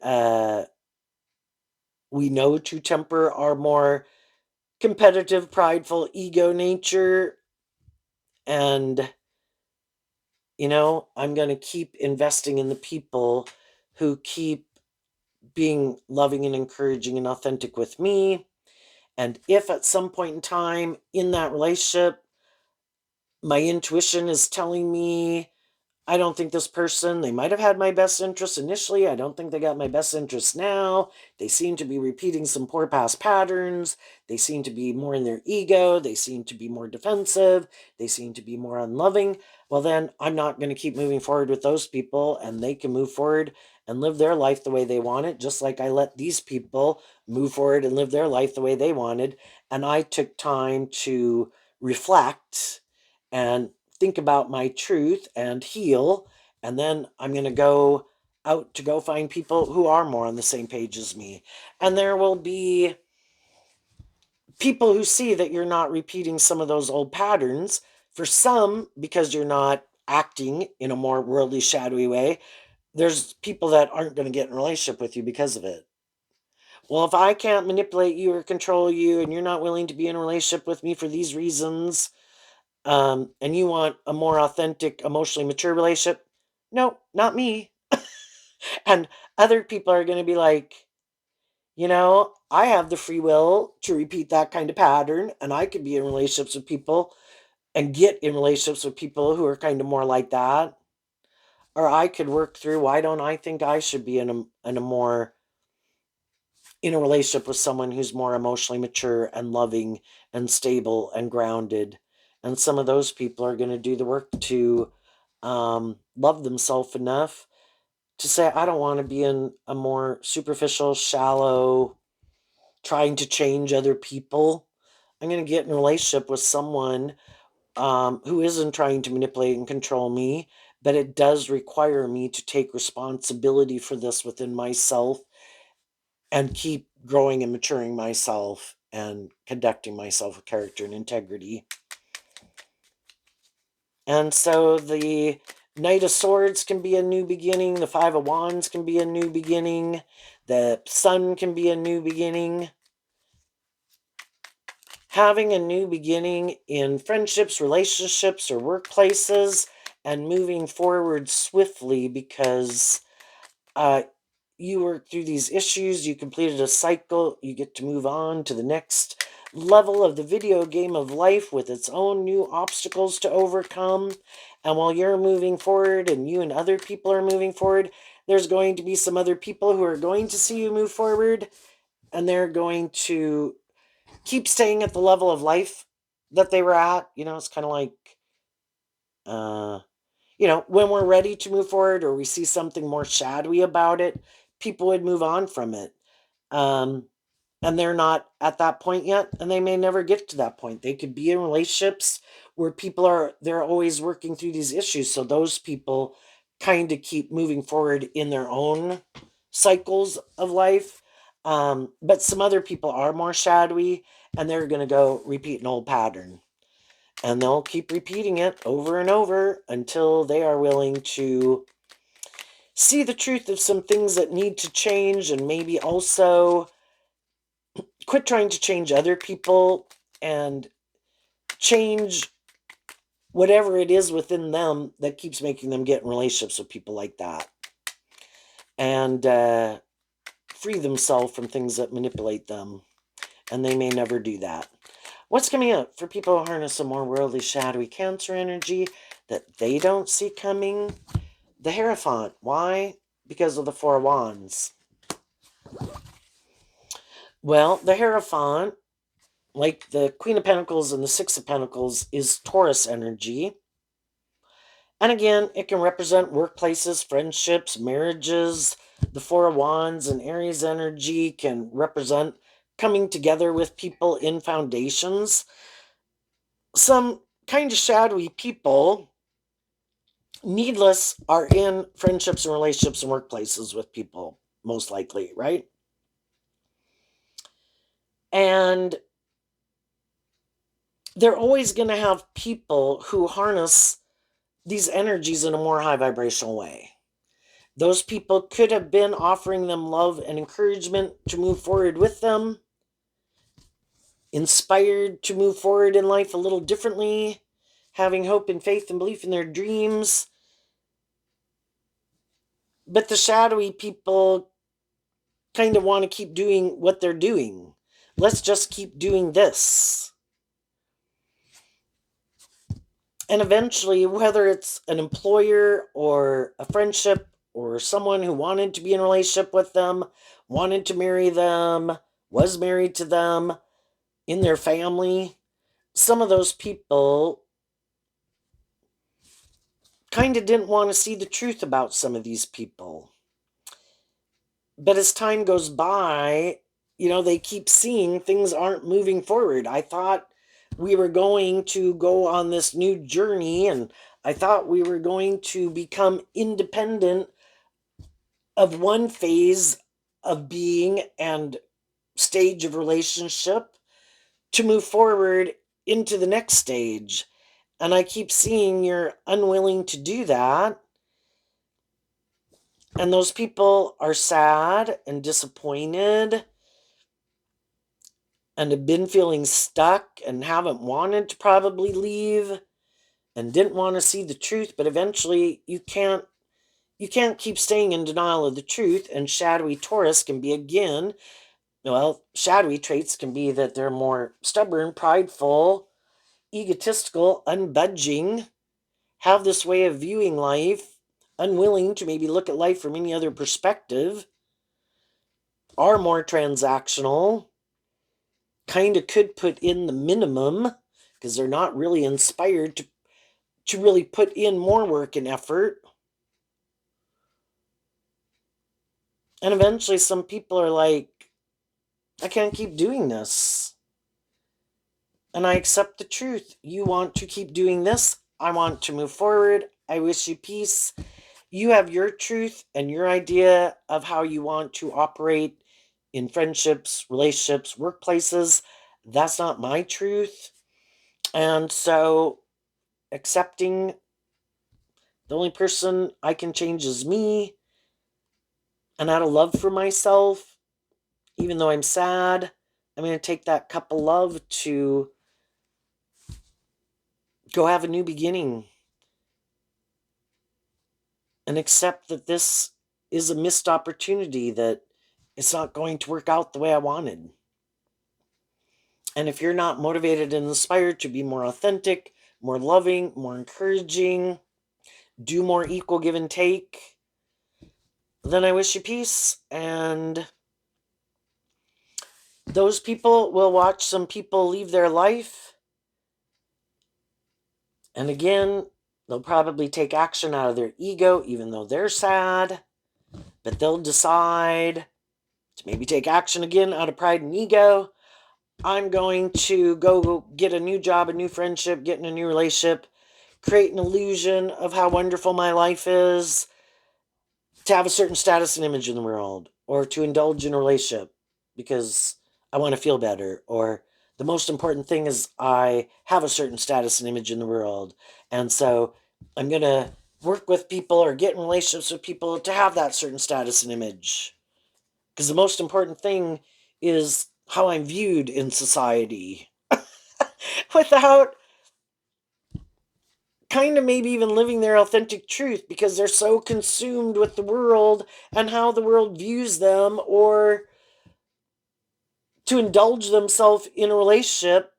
we know to temper our more competitive, prideful, ego nature. And, I'm going to keep investing in the people who keep being loving and encouraging and authentic with me. And if at some point in time in that relationship, my intuition is telling me, I don't think this person, they might have had my best interests initially. I don't think they got my best interests now. They seem to be repeating some poor past patterns. They seem to be more in their ego. They seem to be more defensive. They seem to be more unloving. Well, then I'm not going to keep moving forward with those people, and they can move forward and live their life the way they want it, just like I let these people move forward and live their life the way they wanted. And I took time to reflect and think about my truth and heal. And then I'm going to go out to go find people who are more on the same page as me. And there will be people who see that you're not repeating some of those old patterns. For some, because you're not acting in a more worldly, shadowy way, there's people that aren't going to get in a relationship with you because of it. Well, if I can't manipulate you or control you, and you're not willing to be in a relationship with me for these reasons, and you want a more authentic, emotionally mature relationship, no, not me. And other people are going to be like, I have the free will to repeat that kind of pattern, and I could be in relationships with people and get in relationships with people who are kind of more like that. Or I could work through, why don't I think I should be in a more in a relationship with someone who's more emotionally mature and loving and stable and grounded. And some of those people are going to do the work to love themselves enough to say, I don't want to be in a more superficial, shallow, trying to change other people. I'm going to get in a relationship with someone who isn't trying to manipulate and control me, but it does require me to take responsibility for this within myself and keep growing and maturing myself and conducting myself with character and integrity. And so the Knight of Swords can be a new beginning. The Five of Wands can be a new beginning. The Sun can be a new beginning. Having a new beginning in friendships, relationships, or workplaces, and moving forward swiftly because you worked through these issues, you completed a cycle, you get to move on to the next level of the video game of life with its own new obstacles to overcome. And while you're moving forward and you and other people are moving forward, there's going to be some other people who are going to see you move forward, and they're going to keep staying at the level of life that they were at. It's kind of like, uh, when we're ready to move forward or we see something more shadowy about it, people would move on from it. Um, and they're not at that point yet, and they may never get to that point. They could be in relationships where they're always working through these issues. So those people kind of keep moving forward in their own cycles of life. But some other people are more shadowy, and they're going to go repeat an old pattern. And they'll keep repeating it over and over until they are willing to see the truth of some things that need to change, and maybe also quit trying to change other people and change whatever it is within them that keeps making them get in relationships with people like that, and free themselves from things that manipulate them. And they may never do that. What's coming up for people who harness a more worldly, shadowy Cancer energy that they don't see coming? The Hierophant. Why? Because of the Four of Wands. Well, the Hierophant, like the Queen of Pentacles and the Six of Pentacles, is Taurus energy. And again, it can represent workplaces, friendships, marriages. The Four of Wands and Aries energy can represent coming together with people in foundations. Some kind of shadowy people, needless, are in friendships and relationships and workplaces with people, most likely, right? And they're always going to have people who harness these energies in a more high vibrational way. Those people could have been offering them love and encouragement to move forward with them, inspired to move forward in life a little differently, having hope and faith and belief in their dreams. But the shadowy people kind of want to keep doing what they're doing. Let's just keep doing this. And eventually, whether it's an employer or a friendship or someone who wanted to be in a relationship with them, wanted to marry them, was married to them, in their family, some of those people kind of didn't want to see the truth about some of these people. But as time goes by, they keep seeing things aren't moving forward. I thought we were going to go on this new journey, and I thought we were going to become independent of one phase of being and stage of relationship to move forward into the next stage. And I keep seeing you're unwilling to do that. And those people are sad and disappointed and have been feeling stuck and haven't wanted to probably leave and didn't want to see the truth. But eventually you can't keep staying in denial of the truth. And shadowy Taurus can be, again, shadowy traits can be that they're more stubborn, prideful, egotistical, unbudging, have this way of viewing life, unwilling to maybe look at life from any other perspective. are more transactional kind of could put in the minimum because they're not really inspired to really put in more work and effort. And eventually, some people are like, I can't keep doing this. And I accept the truth. You want to keep doing this. I want to move forward. I wish you peace. You have your truth and your idea of how you want to operate in friendships, relationships, workplaces. That's not my truth. And so accepting the only person I can change is me, and out of love for myself, even though I'm sad, I'm going to take that cup of love to go have a new beginning and accept that this is a missed opportunity, that it's not going to work out the way I wanted. And if you're not motivated and inspired to be more authentic, more loving, more encouraging, do more equal give and take, then I wish you peace. And those people will watch some people leave their life. And again, they'll probably take action out of their ego, even though they're sad. But they'll decide to maybe take action again out of pride and ego. I'm going to go get a new job, a new friendship, get in a new relationship, create an illusion of how wonderful my life is, to have a certain status and image in the world, or to indulge in a relationship because I want to feel better, or the most important thing is I have a certain status and image in the world. And so I'm going to work with people or get in relationships with people to have that certain status and image. Because the most important thing is how I'm viewed in society without kind of maybe even living their authentic truth because they're so consumed with the world and how the world views them, or to indulge themselves in a relationship,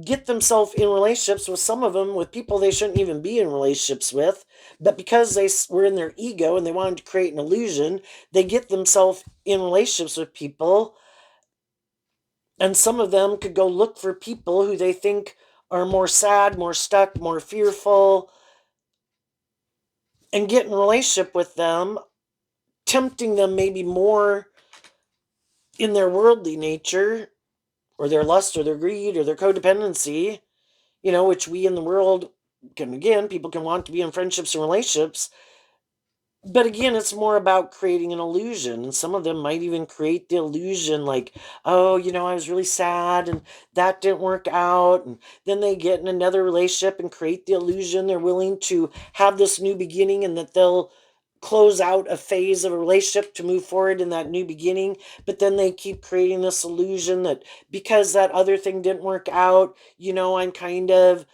get themselves in relationships with some of them with people they shouldn't even be in relationships with, but because they were in their ego and they wanted to create an illusion, they get themselves in relationships with people. And some of them could go look for people who they think are more sad, more stuck, more fearful, and get in a relationship with them, tempting them maybe more in their worldly nature, or their lust, or their greed, or their codependency, which we in the world can, again, people can want to be in friendships and relationships. But again, it's more about creating an illusion. And some of them might even create the illusion like, oh, I was really sad and that didn't work out. And then they get in another relationship and create the illusion they're willing to have this new beginning, and that they'll close out a phase of a relationship to move forward in that new beginning. But then they keep creating this illusion that because that other thing didn't work out, I'm kind of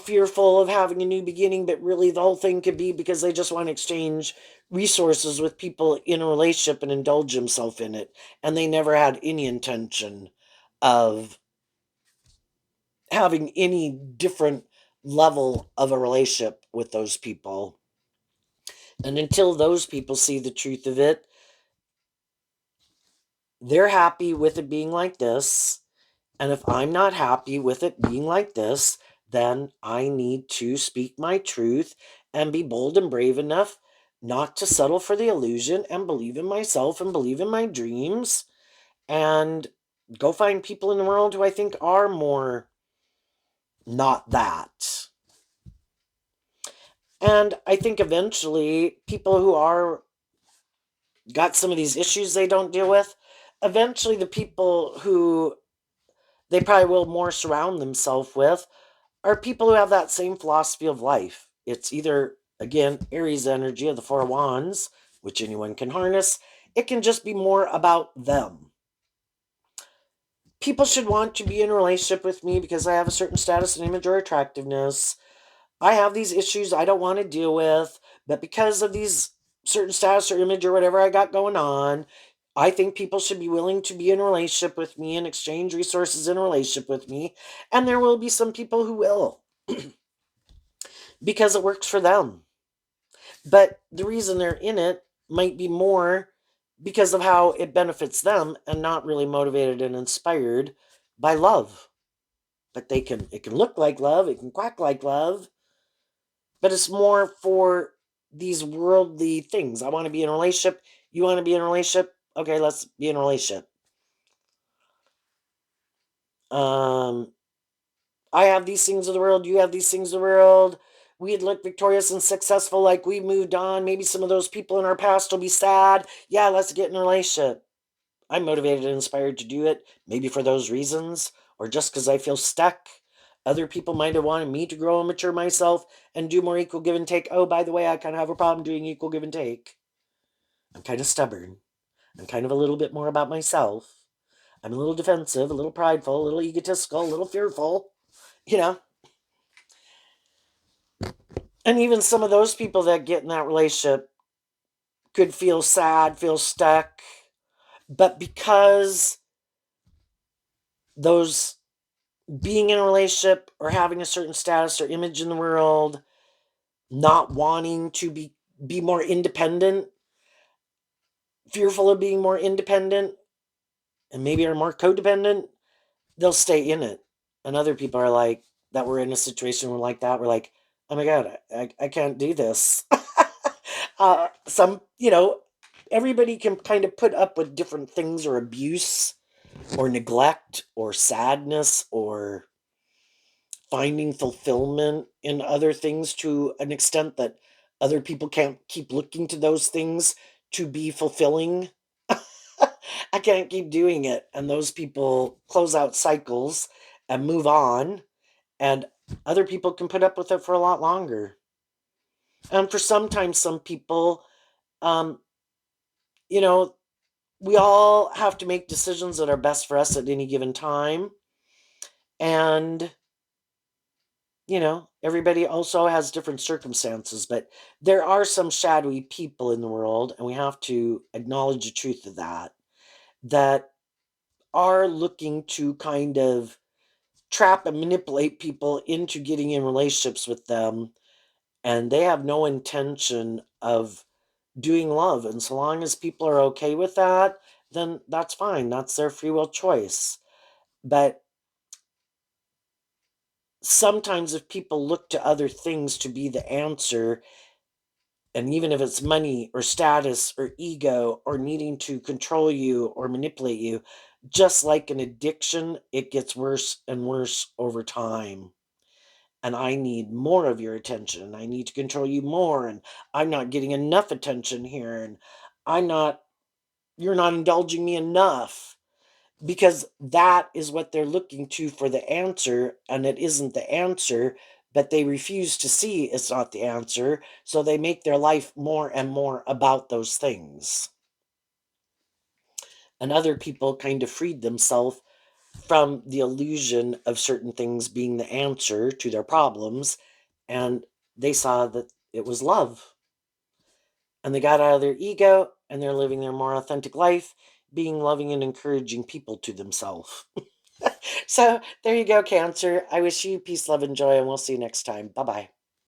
fearful of having a new beginning, but really the whole thing could be because they just want to exchange resources with people in a relationship and indulge themselves in it. And they never had any intention of having any different level of a relationship with those people. And until those people see the truth of it, they're happy with it being like this. And if I'm not happy with it being like this, then I need to speak my truth and be bold and brave enough not to settle for the illusion, and believe in myself and believe in my dreams, and go find people in the world who I think are more not that. And I think eventually people who are got some of these issues they don't deal with, eventually the people who they probably will more surround themselves with are people who have that same philosophy of life. It's either, again, Aries energy of the Four Wands, which anyone can harness. It can just be more about them. People should want to be in a relationship with me because I have a certain status and image or attractiveness. I have these issues I don't want to deal with, but because of these certain status or image or whatever I got going on, I think people should be willing to be in a relationship with me and exchange resources in a relationship with me. And there will be some people who will because it works for them. But the reason they're in it might be more because of how it benefits them and not really motivated and inspired by love. But it can look like love, it can quack like love, but it's more for these worldly things. I want to be in a relationship. You want to be in a relationship? Okay, let's be in a relationship. Um, I have these things of the world. You have these things of the world. We had looked victorious and successful, like we moved on. Maybe some of those people in our past will be sad. Yeah, let's get in a relationship. I'm motivated and inspired to do it, maybe for those reasons, or just because I feel stuck. Other people might have wanted me to grow and mature myself and do more equal give and take. Oh, by the way, I kind of have a problem doing equal give and take. I'm kind of stubborn. I'm kind of a little bit more about myself. I'm a little defensive, a little prideful, a little egotistical, a little fearful, you know. And even some of those people that get in that relationship could feel sad, feel stuck. But because those being in a relationship or having a certain status or image in the world, not wanting to be more independent, fearful of being more independent, and maybe are more codependent, they'll stay in it. And other people are like, that were in a situation like that, we're like, oh my God, I can't do this. Some, everybody can kind of put up with different things or abuse or neglect or sadness or finding fulfillment in other things to an extent that other people can't keep looking to those things to be fulfilling. I can't keep doing it. And those people close out cycles and move on, and other people can put up with it for a lot longer. And for sometimes some people, um, you know, we all have to make decisions that are best for us at any given time. And everybody also has different circumstances, but there are some shadowy people in the world, and we have to acknowledge the truth of that are looking to kind of trap and manipulate people into getting in relationships with them, and they have no intention of doing love. And so long as people are okay with that, then that's fine. That's their free will choice. But sometimes if people look to other things to be the answer, and even if it's money or status or ego or needing to control you or manipulate you, just like an addiction, it gets worse and worse over time. And I need more of your attention. I need to control you more. And I'm not getting enough attention here. And I'm not, you're not indulging me enough, because that is what they're looking to for the answer, and it isn't the answer, but they refuse to see it's not the answer, so they make their life more and more about those things. And other people kind of freed themselves from the illusion of certain things being the answer to their problems, and they saw that it was love, and they got out of their ego and they're living their more authentic life, being loving and encouraging people to themselves. So there you go, Cancer. I wish you peace, love, and joy, and we'll see you next time. Bye bye.